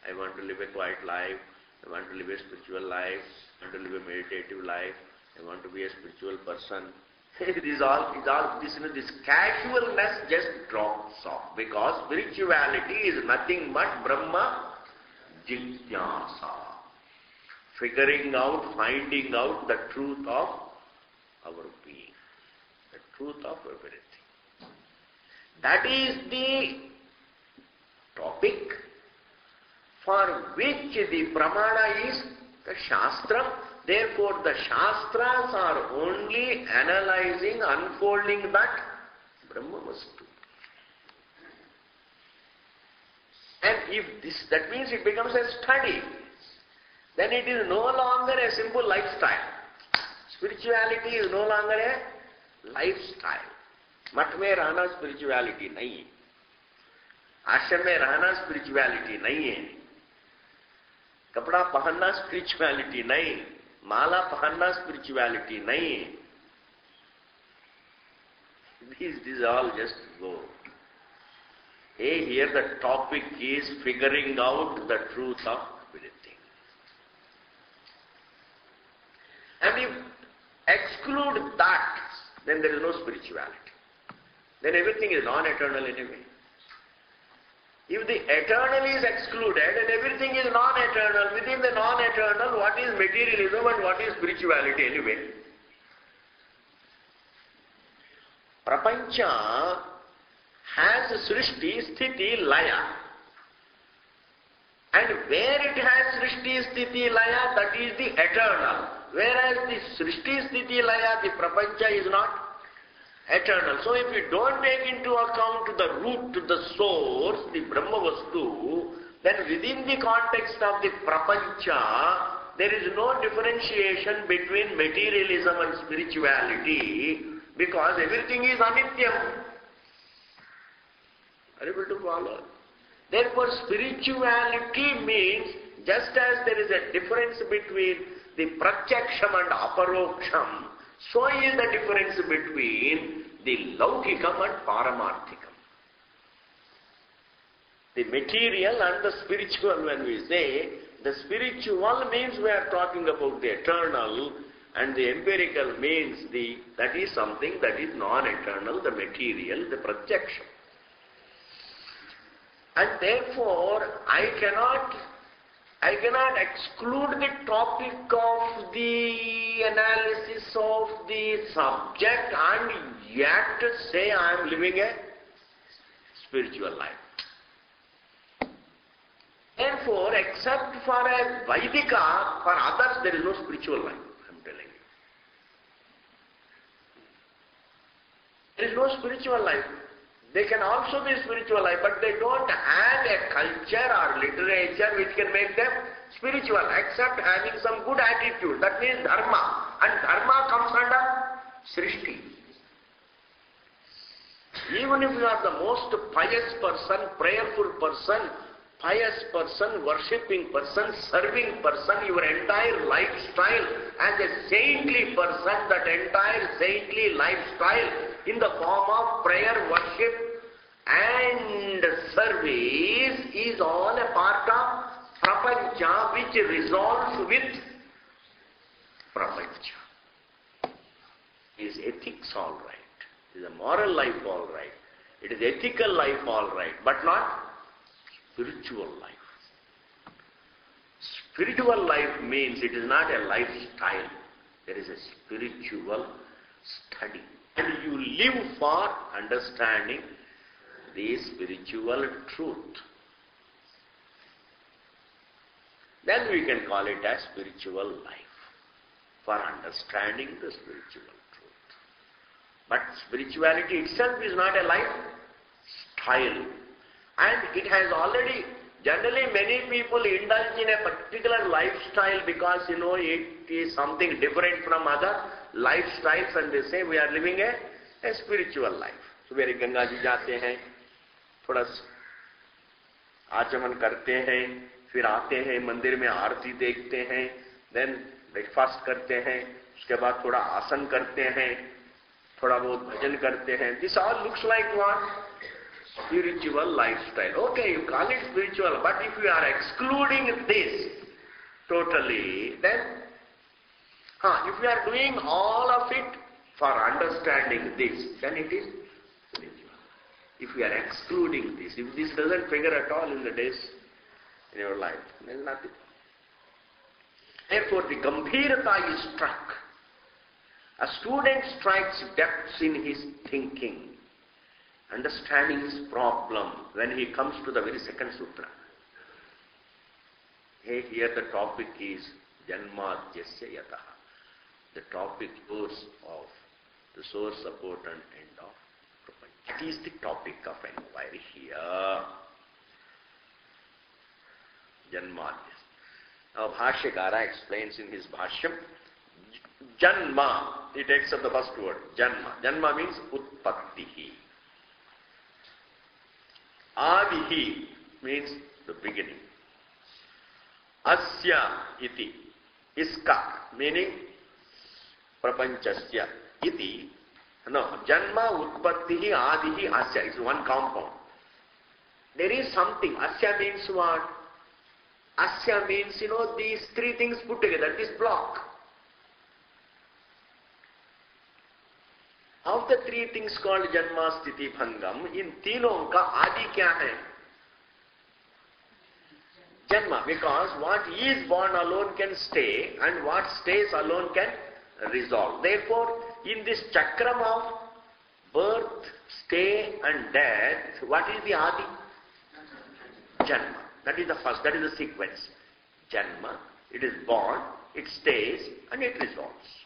I want to live a quiet life. I want to live a spiritual life. I want to live a meditative life. I want to be a spiritual person. This casualness just drops off, because spirituality is nothing but Brahma Jignasa. Figuring out, finding out the truth of our being, the truth of everything. That is the topic for which the pramana is the Shastra. Therefore, the Shastras are only analyzing, unfolding that Brahmavastu. And if this, that means it becomes a study. Then it is no longer a simple lifestyle. Spirituality is no longer a lifestyle. मठ में रहना spirituality नहीं है. आश्रम में रहना spirituality नहीं है. कपड़ा पहनना spirituality नहीं. माला पहनना spirituality नहीं है. These all just go. Hey, here the topic is figuring out the truth of everything. And if exclude that, then there is no spirituality. Then everything is non-eternal anyway. If the eternal is excluded and everything is non-eternal, within the non-eternal, what is materialism and what is spirituality anyway? Prapancha has Srishti, Sthiti, Laya. And where it has Srishti, Sthiti, Laya, that is the eternal. Whereas the Srishti, Sthiti, Laya, the Prapancha is not eternal. So if you don't take into account the root, the source, the Brahma Vastu, then within the context of the Prapancha, there is no differentiation between materialism and spirituality, because everything is anityam. Are you able to follow? Therefore, spirituality means, just as there is a difference between the pratyaksham and aparoksham, so is the difference between the laukikam and paramarthikam. The material and the spiritual, when we say, the spiritual means we are talking about the eternal, and the empirical means that is something that is non-eternal, the material, the pratyaksham. And therefore, I cannot exclude the topic of the analysis of the subject and yet say I am living a spiritual life. Therefore, except for a Vaidika, for others there is no spiritual life, I am telling you. There is no spiritual life. They can also be spiritual life, but they don't have a culture or literature which can make them spiritual, except having some good attitude. That means dharma. And dharma comes under srishti. Even if you are the most pious person, prayerful person, worshipping person, serving person, your entire lifestyle as a saintly person, that entire saintly lifestyle in the form of prayer, worship and service is all a part of prapancha, which resolves with prapancha. Is ethics all right? It is a moral life all right. It is ethical life all right, but not spiritual life. Spiritual life means it is not a lifestyle. There is a spiritual study. And you live for understanding the spiritual truth. Then we can call it as spiritual life, for understanding the spiritual truth. But spirituality itself is not a lifestyle. And it has already, generally many people indulge in a particular lifestyle because, it is something different from other lifestyles, and they say we are living a spiritual life. सुबह गंगा जी जाते हैं, थोड़ा आचमन करते हैं, फिर आते हैं मंदिर में आरती देखते हैं, देन ब्रेकफास्ट करते हैं, उसके बाद थोड़ा आसन करते हैं, थोड़ा बहुत भजन करते हैं. This all looks like what? Spiritual lifestyle. Okay, you call it spiritual, but if you are excluding this totally, then if you are doing all of it for understanding this, then it is spiritual. If you are excluding this, if this doesn't figure at all in the days in your life, there is nothing. Therefore, the gambhirata is struck. A student strikes depths in his thinking, understanding his problem when he comes to the very second sutra. Here the topic is Janmadhyasya Yataha. The topic of the source, support and end of prapancha. That is the topic of inquiry here. Janmadhyasya. Now Bhashyakara explains in his Bhashyam, Janma, he takes up the first word, Janma. Janma means Utpattihi. Adihi means the beginning. Asya iti, iska, meaning prapanchasya iti. No, Janma, Utpattihi, Adihi, Asya. It's one compound. There is something. Asya means what? Asya means, these three things put together, this block. Of the three things called Janma, Sthiti, Bhangam, in तीनों का आदि क्या है? Janma, because what is born alone can stay and what stays alone can resolve. Therefore, in this chakram of birth, stay and death, what is the Adi? Janma. That is the first, that is the sequence. Janma, it is born, it stays and it resolves.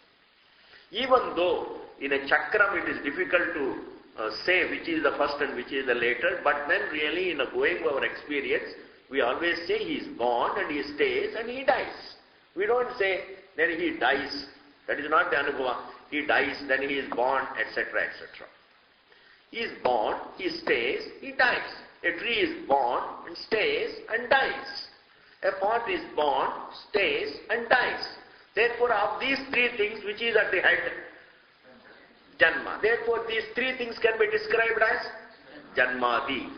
Even though in a chakram it is difficult to say which is the first and which is the later, but then really in a going our experience, we always say he is born and he stays and he dies. We don't say then he dies. That is not the anubhava. He dies, then he is born, etc., etc. He is born, he stays, he dies. A tree is born and stays and dies. A pot is born, stays and dies. Therefore, of these three things, which is at the head? Janma. Therefore, these three things can be described as Janmadi.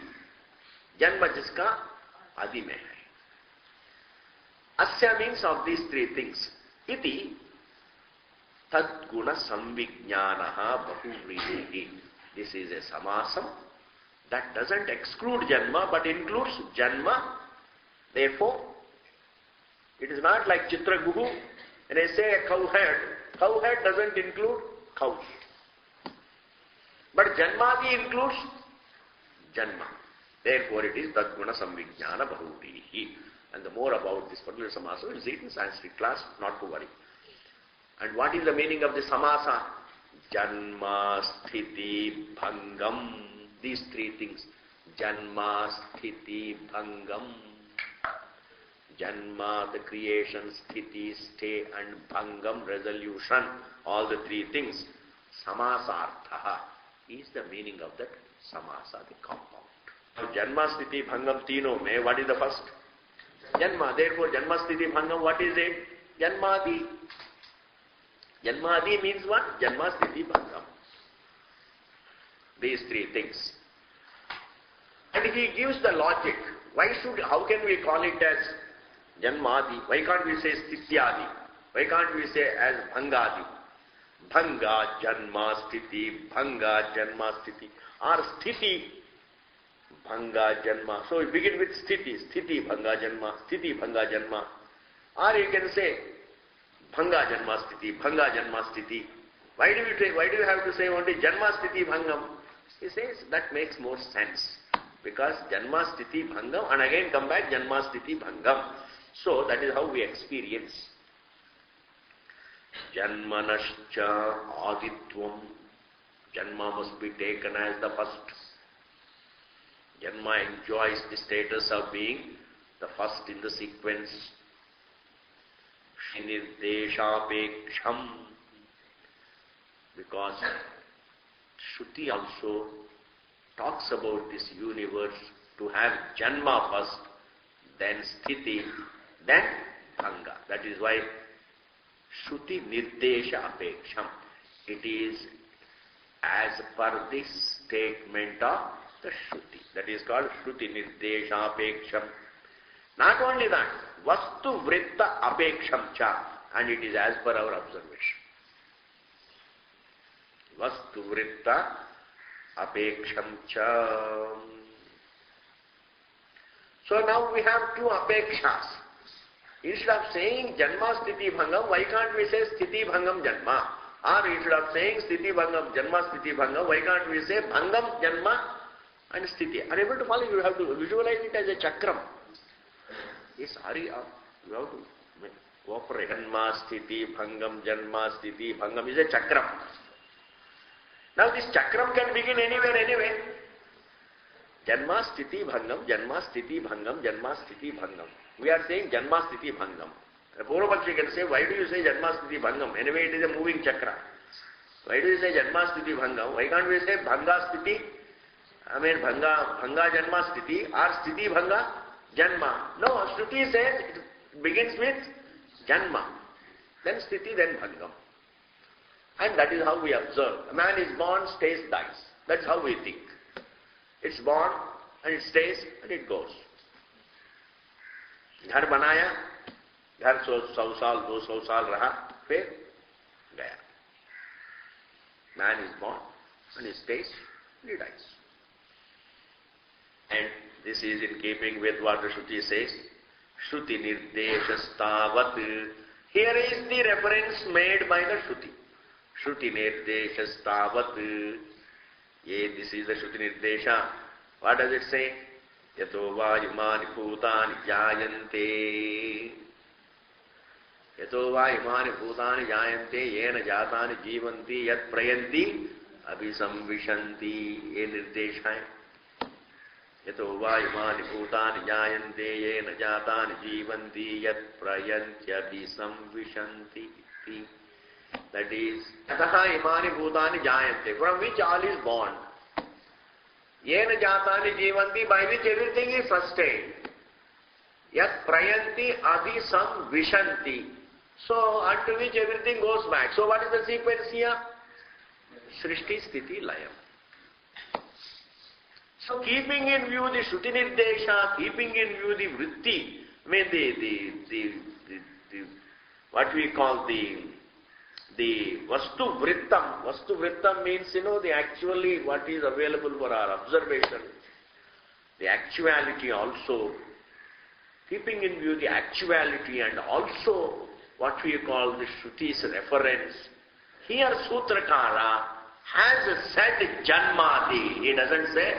Janma jiska adi mein hai. Asya means of these three things. Iti tadguna samvijnanaha bahuvrihi. This is a samasam that doesn't exclude Janma but includes Janma. Therefore, it is not like Chitraguhu. When I say a cow head doesn't include cows. But Janmadi includes Janma. Therefore it is Tadguna Samvijnana Bahurihi. And the more about this particular samasa, we'll see it in Sanskrit class, not to worry. And what is the meaning of the samasa? Janma, Sthiti, Bhangam. These three things. Janma, Sthiti, Bhangam. Janma, the creation, Sthiti, stay, and Bhangam, resolution. All the three things. Samasartha is the meaning of that samasa, the compound. Now, Janma, Sthiti, Bhangam, Tino mein, what is the first? Janma. Therefore, Janma, Sthiti, Bhangam, what is it? Janmadi. Janmadi means what? Janma, Sthiti, Bhangam. These three things. And he gives the logic. How can we call it as Janmadi? Why can't we say Sthityadi? Why can't we say as Bhangadi? Bhanga, Janma, Sthiti, Bhanga, Janma, Sthiti. Or Sthiti, Bhanga, Janma. So we begin with Sthiti, Sthiti, Bhanga, Janma, Sthiti, Bhanga, Janma. Or you can say Bhanga, Janma, Sthiti, Bhanga, Janma, Sthiti. Why do you have to say only Janma, Sthiti, Bhangam? He says that makes more sense. Because Janma, Sthiti, Bhangam, and again come back Janma, Sthiti, Bhangam. So that is how we experience. Janmanascha aditvam. Janma must be taken as the first. Janma enjoys the status of being the first in the sequence. Shinirdeshapeksham. Because Shruti also talks about this universe to have Janma first, then Sthiti, then Bhanga. That is why Shruti Nirdesha Apeksham. It is as per the statement of the Shruti. That is called Shruti Nirdesha Apeksham. Not only that, Vastu Vritta Apeksham cha. And it is as per our observation. Vastu Vritta Apeksham cha. So now we have two apekshas. Instead of saying Janma, Sthiti, Bhangam, why can't we say Sthiti, Bhangam, Janma? Or instead of saying Sthiti, Bhangam, Janma, Sthiti, Bhangam, why can't we say Bhangam, Janma and Sthiti? Are you able to follow? You have to visualize it as a chakram. Yes, you have to cooperate. Janma, Sthiti, Bhangam, Janma, Sthiti, Bhangam is a chakram. Now this chakram can begin anywhere, anyway. Janma, Sthiti, Bhangam, Janma, Sthiti, Bhangam, Janma, Sthiti, Bhangam. We are saying Janma, Sthiti, Bhangam. A Purvapakshi can say, why do you say Janma, Sthiti, Bhangam? Anyway, it is a moving chakra. Why do you say Janma, Sthiti, Bhangam? Why can't we say Bhanga, Sthiti? Bhanga, Janma, Sthiti, or Sthiti, Bhanga, Janma. No, Shruti says it begins with Janma, then Sthiti, then Bhangam. And that is how we observe. A man is born, stays, dies. That's how we think. It's born, and it stays, and it goes. घर बनाया, घर 100 साल 200 साल रहा, फिर गया. Man is born, and he stays, and he dies. And this is in keeping with what the Shruti says, Shruti Nirdeshastavat. Here is the reference made by the Shruti. Shruti Nirdeshastavat. This is the Shruti Nirdesha. What does it say? Yato vayumani bhutani jayante. Yato vayumani bhutani jayante yena jatani jivanti yat prayanti abhisamvishanti. Ye nirdesha hai. Yato vayumani bhutani jayante yena jatani jivanti yat prayanti abhisamvishanti. That is, Yataha imani bhutani jayante, from which all is born. Yena jatani jivanti, by which everything is sustained. Yat prayanti abhisam vishanti. So, unto which everything goes back. So, what is the sequence here? Srishti Sthiti Layam. So, keeping in view the Shruti Nirdesha, keeping in view the Vritti, I mean what we call the Vastu Vrittam. Vastu Vrittam means, the actually what is available for our observation. The actuality also, keeping in view the actuality and also what we call the Shruti's reference. Here Sutrakara has said Janmadi. He doesn't say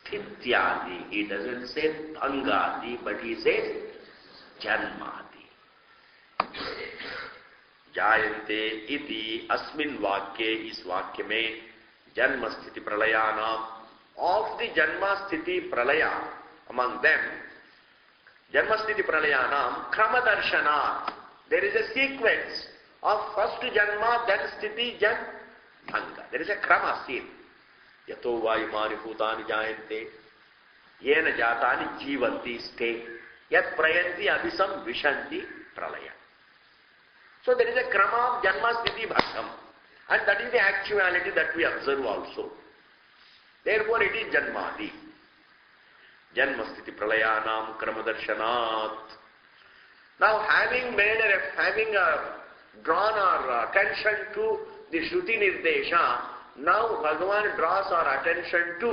Sthityadi. He doesn't say Bhangadi, but he says Janmadi. Jayante iti asmin vakye, is vakya mein janma sthiti pralayanam. Of the janma sthiti pralaya, among them, janma sthiti pralayanam krama darshanat. There is a sequence of first janma, then sthiti, then bhanga. There is a krama seen. Yato vayumani bhutani jayante yena jatani jivanti stay yat prayanti abhisam vishanti pralaya. So there is a krama of janma sthiti bhangam, and that is the actuality that we observe also. Therefore it is janmadi. Janma sthiti pralayanam krama darshanat. Now having drawn our attention to the Shruti Nirdesha, now Bhagavan draws our attention to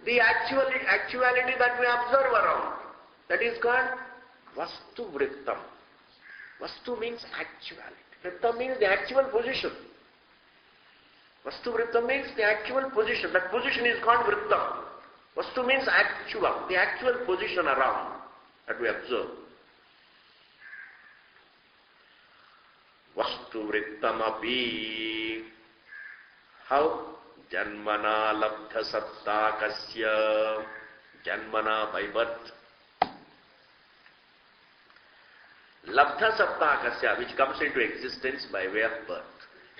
the actuality that we observe around. That is called Vastu Vrittam. Vastu means actuality. Vrittam means the actual position. Vastu Vrittam means the actual position. That position is called Vrittam. Vastu means actual, the actual position around that we observe. Vastu Vrittam api. How? Janmana labdha sattakasya. Janmana by birth. Labdha sattakasya, which comes into existence by way of birth.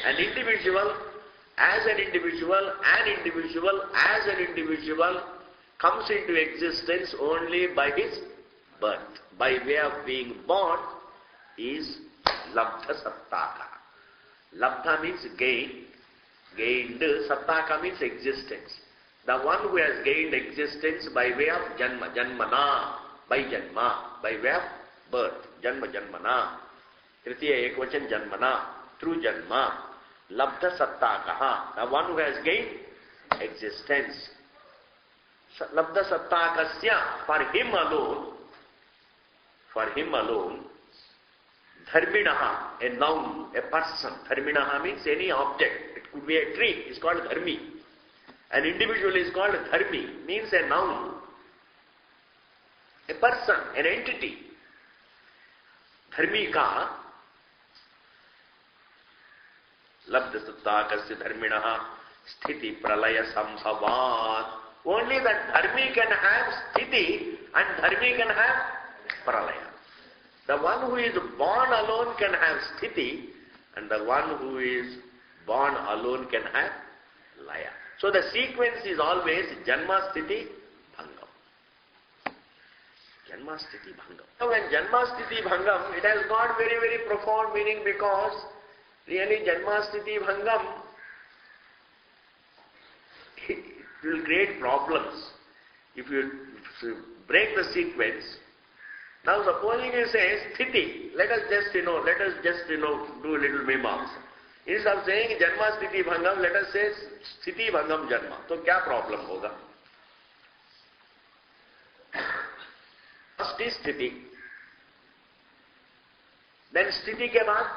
An individual as an individual comes into existence only by his birth. By way of being born is labdha sattaka. Labdha means gain. Gained, sattaka means existence. The one who has gained existence by way of janma, janmana, by way of birth. Janma, janmana. Tritiya ekvachan janmana, through janma. Labdha sattakaha, the one who has gained existence. Labdha sattakasya, for him alone, dharminaha, a noun, a person. Dharminaha means any object. It could be a tree, it's called dharmi. An individual is called dharmi, means a noun. A person, an entity. Dharmika, labdha sattakasya dharminaha, sthiti pralaya sambhavat. Only that dharmi can have sthiti and dharmi can have pralaya. The one who is born alone can have sthiti, and the one who is born alone can have laya. So the sequence is always janma sthiti bhangam. Janma sthiti bhangam. Now when janma sthiti bhangam, it has got very, very profound meaning, because really janma sthiti bhangam, it will create problems if you break the sequence. Now supposing you say sthiti, let us just do a little mimams. Instead of saying janma sthiti bhangam, let us say sthiti bhangam janma. So kya problem hoga? First is sthiti. Then sthiti ke baad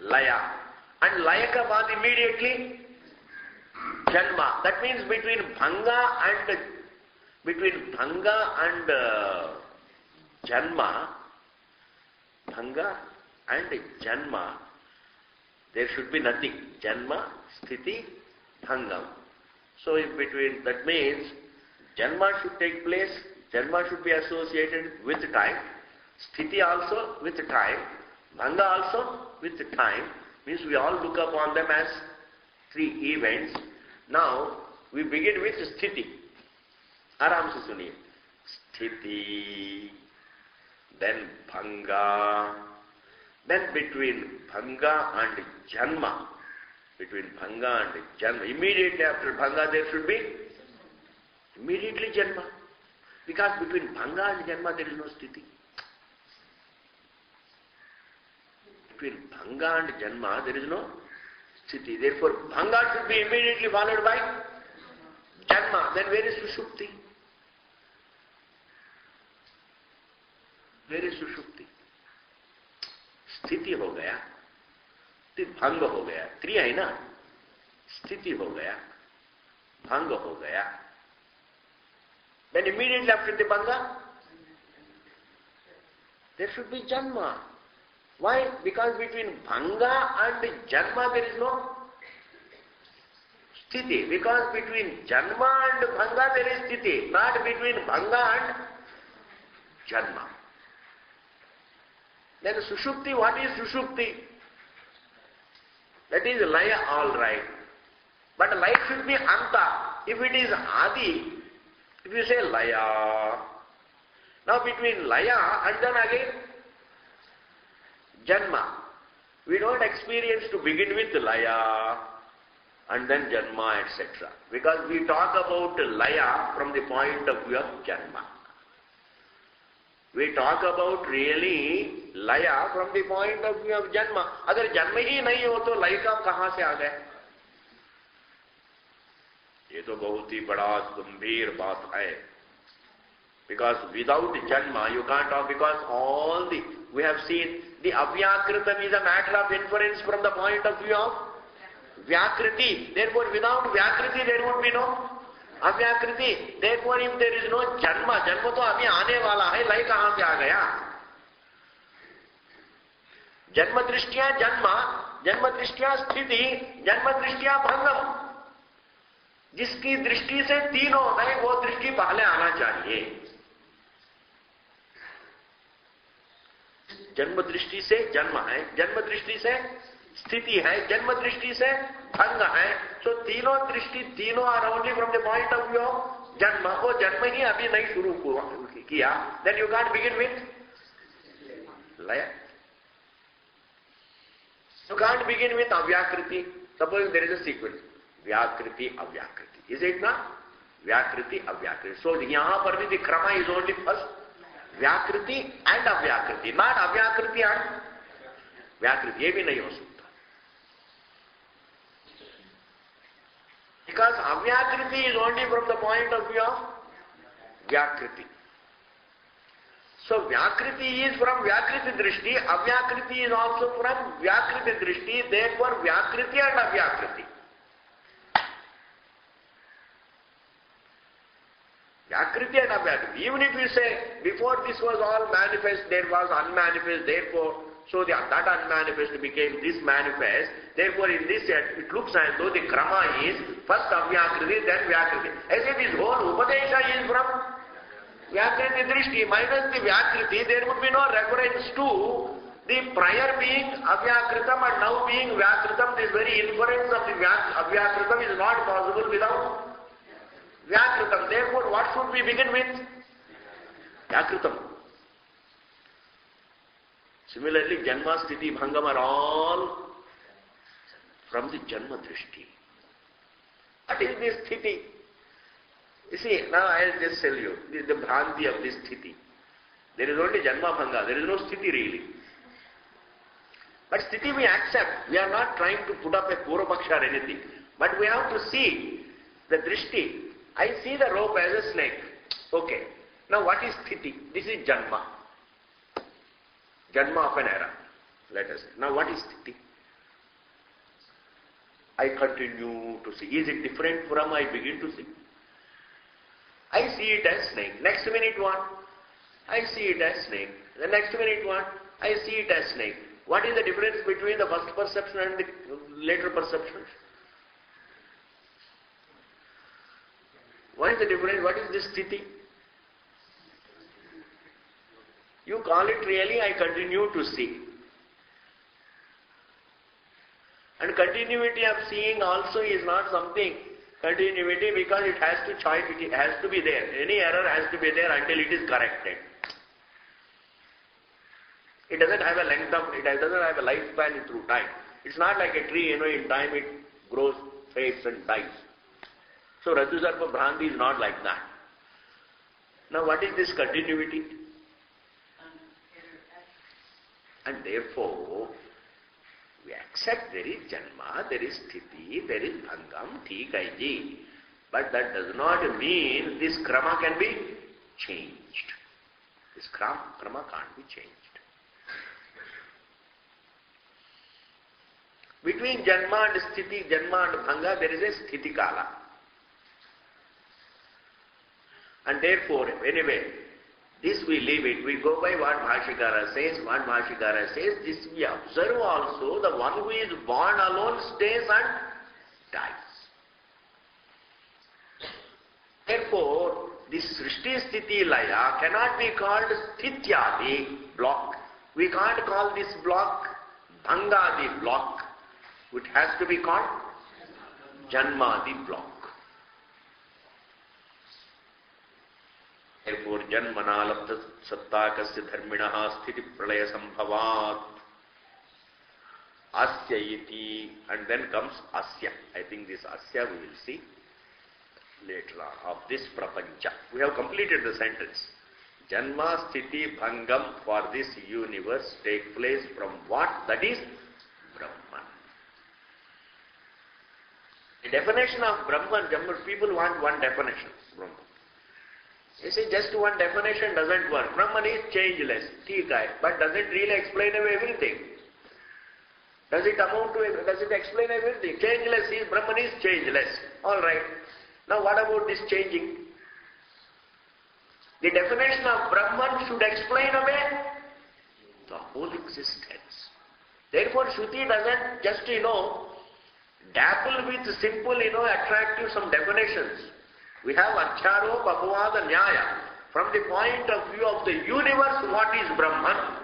laya. And laya ke baad immediately janma. That means between bhanga and janma, there should be nothing. Janma, sthiti, bhangam. So in between, that means janma should take place, janma should be associated with time, sthiti also with time, bhanga also with time, means we all look upon them as three events. Now, we begin with sthiti. Aram se suniye. Sthiti, then bhanga, then between bhanga and janma, immediately after bhanga there should be immediately janma. Because between bhanga and janma there is no sthiti. Between bhanga and janma there is no sthiti. Therefore bhanga should be immediately followed by janma. Then where is sushupti? Where is sushupti? स्थिति हो गया, भंग हो गया, क्रिया है ना, स्थिति हो गया, भंग हो गया. Then immediately after the bhanga, there should be janma. Why? Because between bhanga and janma there is no sthiti. Because between janma and bhanga there is sthiti, not between bhanga and janma. Then sushupti, what is sushupti? That is laya, all right. But laya should be anta. If it is adi, if you say laya, now between laya and then again janma, we don't experience to begin with laya and then janma, etc. Because we talk about laya from the point of view of janma. We talk about really laya from the point of view of janma. अगर जन्म ही नहीं हो तो लय का कहां से आ गए? ये तो बहुत ही बड़ा गंभीर बात है. Because without janma you can't talk, because all the, we have seen the avyakritam is a matter of inference from the point of view of vyakriti. Therefore without vyakriti there would be no अव्याकृति. Therefore if there is no जन्म, जन्म तो अभी आने वाला है, लय कहां से आ गया? जन्म दृष्टिया जन्म, जन्म दृष्टिया स्थिति, जन्म दृष्टिया भंगम. जिसकी दृष्टि से तीनों है वो दृष्टि पहले आना चाहिए. जन्म दृष्टि से जन्म है, जन्म दृष्टि से स्थिति है, जन्म दृष्टि से भंग है. तो तीनों दृष्टि, तीनों are only from the point of view of जन्म. वो जन्म ही अभी नहीं शुरू किया. Then you can't begin with लय. यू कांट बिगिन विथ अव्याकृति. Suppose there is a sequence व्याकृति अव्याकृति, इज इट ना? व्याकृति अव्याकृति. सो यहां पर भी द क्रम इज ओनली फर्स्ट व्याकृति एंड अव्याकृति, नॉट अव्याकृति एंड व्याकृति. ये भी नहीं हो सकता. Because avyakriti is only from the point of view of vyakriti. So vyakriti is from vyakriti drishti, avyakriti is also from vyakriti drishti, therefore vyakriti and avyakriti. Vyakriti and avyakriti. Even if you say before this was all manifest, there was unmanifest, therefore so that unmanifest became this manifest. Therefore in this it looks as though the krama is first avyakriti, then vyakriti. As if this whole upadesha is from vyakriti drishti. Minus the vyakriti, there would be no reference to the prior being avyakritam and now being vyakritam. This very inference of the avyakritam is not possible without vyakritam. Therefore what should we begin with? Vyakritam. Similarly, janma, sthiti, bhangam are all from the janma drishti. What is this sthiti? You see, now I'll just tell you, the bhranti of this sthiti. There is only janma bhanga, there is no sthiti really. But sthiti we accept. We are not trying to put up a purvapaksha or anything. But we have to see the drishti. I see the rope as a snake. Okay. Now what is sthiti? This is janma. Janma of an era. Let us say. Now what is sthiti? I continue to see. Is it different from I begin to see? I see it as snake. Next minute what? I see it as snake. The next minute what? I see it as snake. What is the difference between the first perception and the later perception? What is the difference? What is this sthiti? You call it really, I continue to see. And continuity of seeing also is not something continuity because it has to be there. Any error has to be there until it is corrected. It doesn't have a it doesn't have a lifespan through time. It's not like a tree, in time it grows, fades and dies. So Rajusarpa Bhranti is not like that. Now what is this continuity? And therefore, we accept there is Janma, there is Sthiti, there is Bhangam, Theek hai ji. But that does not mean this Krama can be changed. This Krama can't be changed. Between Janma and Sthiti, Janma and Bhanga, there is a Sthiti Kala. And therefore, anyway, this we leave it. We go by what Bhashikara says. What Bhashikara says, this we observe also. The one who is born alone stays and dies. Therefore, this Srishti Sthiti Laya cannot be called Sthityadi block. We can't call this block Bhangadi block. It has to be called Janmadi block. Therefore, Janmanalabdha Sattakasya Dharminaha Sthiti Pralaya Sambhavat Asya iti, and then comes Asya. I think this Asya we will see later on, of this Prapancha. We have completed the sentence. Janma, Sthiti, Bhangam for this universe take place from what? That is Brahman. The definition of Brahman, people want one definition. Brahman. You see, just one definition doesn't work. Brahman is changeless, but does it really explain away everything? Does it explain everything? Changeless is, Brahman is changeless. Alright. Now what about this changing? The definition of Brahman should explain away the whole existence. Therefore, Shruti doesn't just, dabble with simple, attractive some definitions. We have Achyarop, Apavada, Nyaya. From the point of view of the universe, what is Brahman?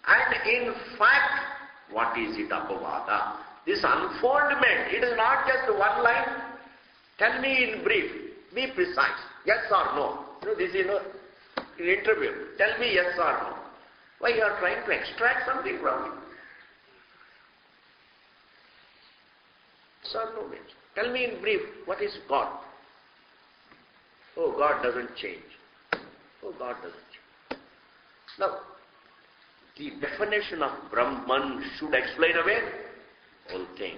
And in fact, what is it, Apavada? This unfoldment, it is not just one line. Tell me in brief, be precise, yes or no. This is an interview. Tell me yes or no. Why you are trying to extract something from me? Yes or no means. Tell me in brief, what is God? Oh, God doesn't change. Oh, God doesn't change. Now, the definition of Brahman should explain away whole thing.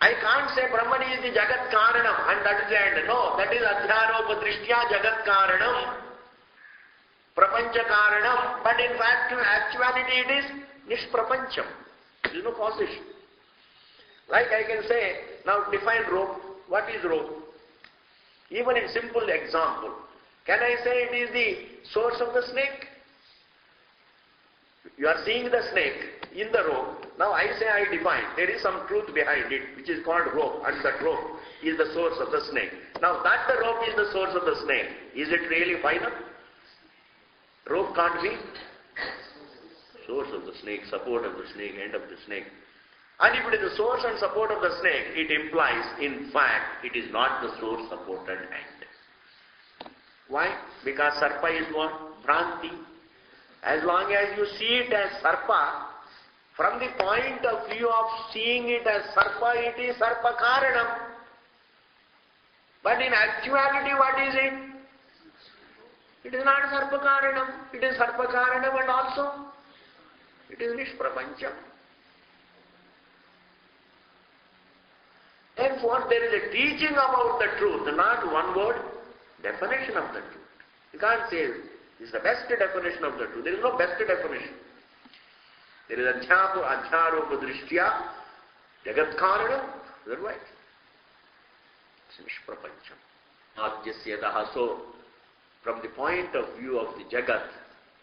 I can't say Brahman is the Jagat Karanam and that is the end. No, that is Adhyaropa Drishtya Jagat Karanam, Prapancha Karanam, but in fact, in actuality it is Nishprapancham. There is no causation. Like I can say, now define rope. What is rope? Even in simple example, can I say it is the source of the snake? You are seeing the snake in the rope. Now I say I define. There is some truth behind it, which is called rope, and that rope is the source of the snake. Now that the rope is the source of the snake, is it really final? Rope can't be source of the snake, support of the snake, end of the snake. And if it is the source and support of the snake, it implies, in fact, it is not the source, support and end. Why? Because Sarpa is what? Bhranti. As long as you see it as Sarpa, from the point of view of seeing it as Sarpa, it is Sarpa Karanam. But in actuality, what is it? It is not Sarpa Karanam. It is Sarpa Karanam and also it is Nishprapancham. Therefore, there is a teaching about the truth, not one word, definition of the truth. You can't say this is the best definition of the truth. There is no best definition. There is adhyaropa drishtya jagat karanam, otherwise it's nishprapancham. Adhyasya. So from the point of view of the jagat,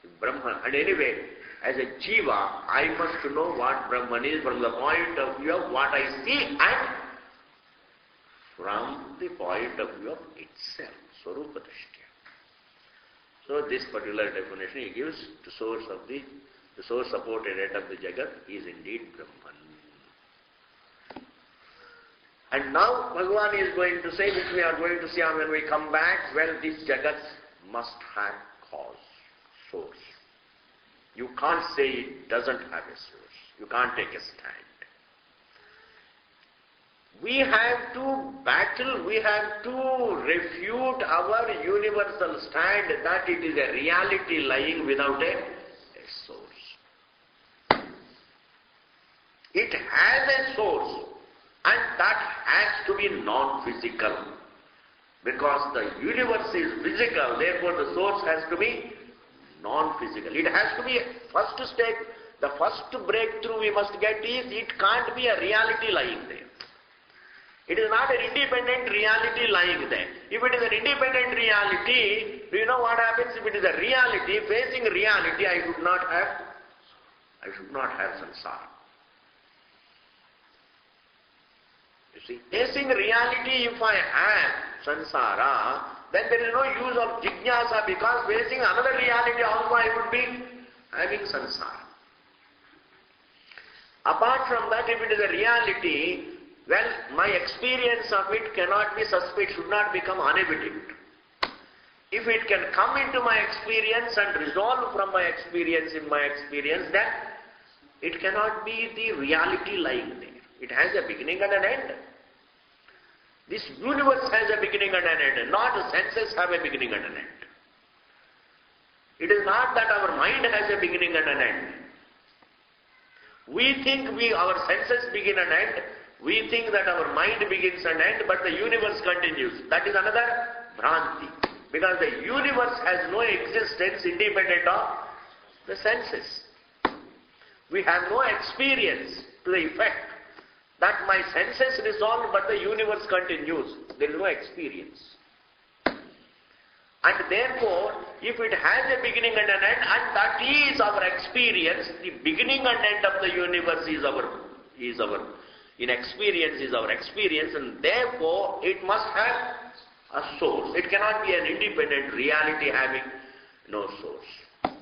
the Brahman, and anyway, as a jiva, I must know what Brahman is from the point of view of what I see and from the point of view of itself, Swarupa Drishtya. So this particular definition he gives, the source supported head of the Jagat is indeed Brahman. And now Bhagavan is going to say, which we are going to see when we come back, well, this Jagat must have cause, source. You can't say it doesn't have a source. You can't take a stand. We have to battle, we have to refute our universal stand that it is a reality lying without a source. It has a source, and that has to be non-physical. Because the universe is physical, therefore the source has to be non-physical. It has to be, first step, the first breakthrough we must get is, it can't be a reality lying there. It is not an independent reality lying there. If it is an independent reality, do you know what happens? If it is a reality, facing reality, I should not have samsara. You see, facing reality, if I have samsara, then there is no use of jignasa, because facing another reality also I would be having samsara. Apart from that, if it is a reality, well, my experience of it cannot be suspect, should not become unevident. If it can come into my experience and resolve from my experience in my experience, then it cannot be the reality lying there. It has a beginning and an end. This universe has a beginning and an end, not the senses have a beginning and an end. It is not that our mind has a beginning and an end. We think our senses begin and end. We think that our mind begins and ends, but the universe continues. That is another Bhranti. Because the universe has no existence independent of the senses. We have no experience to the effect that my senses resolve, but the universe continues. There is no experience. And therefore, if it has a beginning and an end, and that is our experience, the beginning and end of the universe is our experience, and therefore it must have a source. It cannot be an independent reality having no source.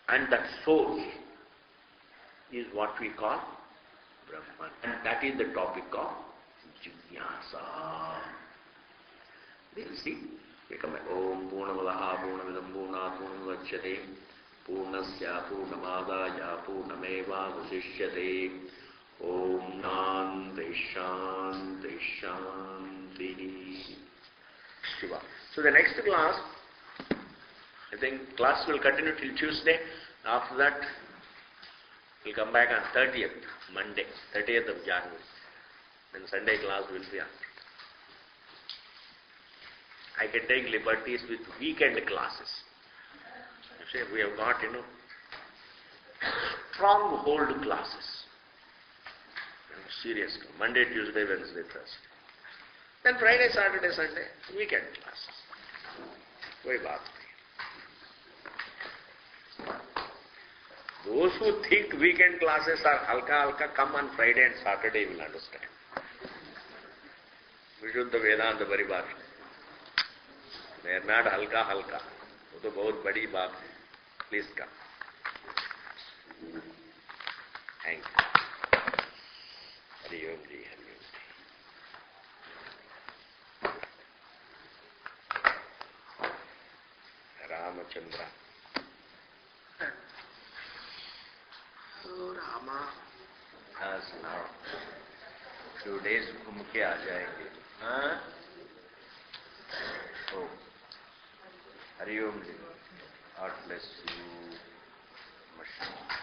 And that source is what we call Brahman. And that is the topic of Jignasa. We'll see. We come back. Om Purnamadaha Purnamidam Purnat Purnamudachyate Purnasya Purnamadaya Purnameva Vasishyate Om Nandi Shanti Shanti. Shiva. So the next class, I think class will continue till Tuesday. After that, we'll come back on 30th, Monday, 30th of January. Then Sunday class will be on. I can take liberties with weekend classes. You see, we have got, stronghold classes. Seriously. Monday, Tuesday, Wednesday, Thursday. Then Friday, Saturday, Sunday, weekend classes. Koi baat nahi. Those who think weekend classes are halka, come on Friday and Saturday, you will understand. Vishuddha Vedanta Paribhasha. They are not halka. वो तो बहुत बड़ी बात है. Please come. Thank you. Hari Om Ji, Hari Om Ji. Ramachandra. So Rama has now few days घूम के आ जाएंगे. हाँ? Oh. Hari Om Ji. God bless you. Namaskar.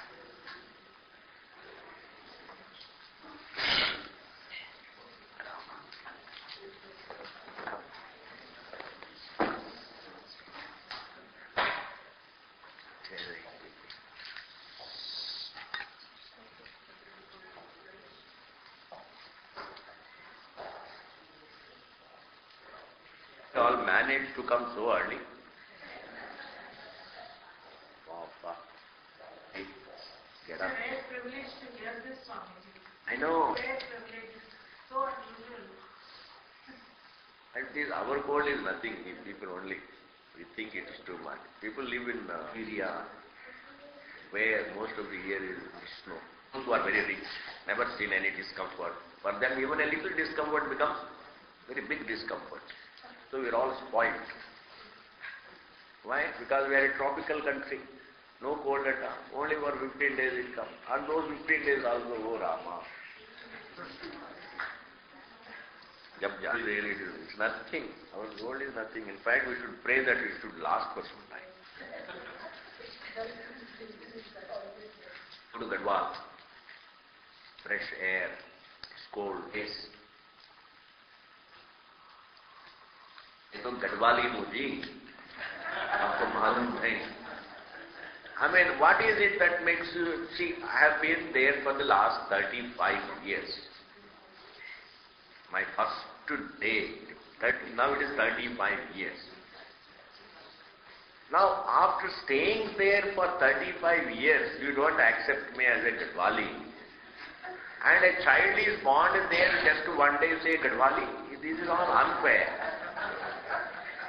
all managed to come so early? Papa. Hey, get up. It's a rare privilege to hear this, Swamiji. I know. Rare privilege. So unusual. And it is, our cold is nothing. People only, we think it is too much. People live in area where most of the year is snow. Those who are very rich, never seen any discomfort. For them, even a little discomfort becomes very big discomfort. So we are all spoiled. Why? Because we are a tropical country. No cold at all. Only for 15 days it comes. And those 15 days also, oh Rama. Really, it's nothing. Our goal is nothing. In fact, we should pray that it should last for some time. Go to Gadwal. Fresh air. It's cold. Yes. तो गढ़वाली मुझी आपको मालूम नहीं. I mean, what is it that makes you see? I have been there for the last 35 years. My first day, now it is 35 years. Now, after staying there for 35 years, you don't accept me as a Gadwali. And a child is born there, just one day you say Gadwali. This is all unfair.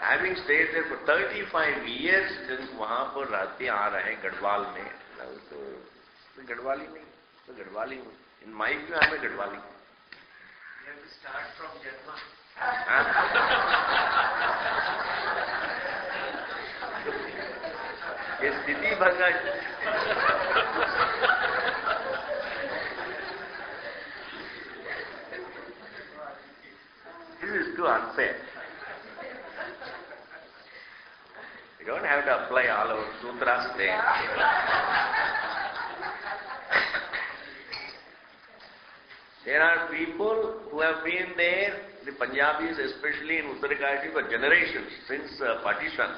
Having stayed there for 35 years, since वहाँ पर रहते आ रहे हैं गढ़वाल में, तो गढ़वाली नहीं, तो गढ़वाली हूँ. In my view, I am a Gadwali. You have to start from Janma. ये स्थिति भंगा. This is too unfair. You don't have to apply all our sutras there. There are people who have been there, the Punjabis especially in Uttarakhand for generations since partition,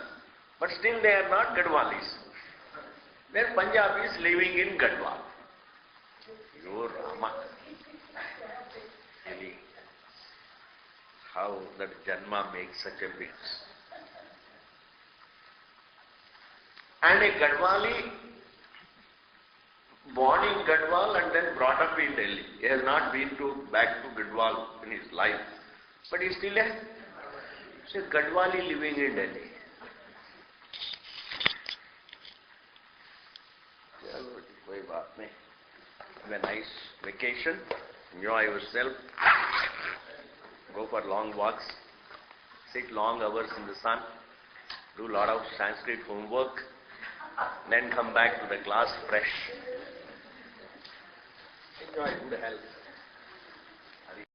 but still they are not Gadwalis. They are Punjabis living in Gadwal. Your Rama. Really, how that Janma makes such a big. And a Gadwali born in Gadwal and then brought up in Delhi. He has not been back to Gadwal in his life. But he still has a Gadwali living in Delhi. Have a nice vacation. Enjoy yourself. Go for long walks. Sit long hours in the sun. Do a lot of Sanskrit homework. Then come back to the class fresh. Enjoy good health.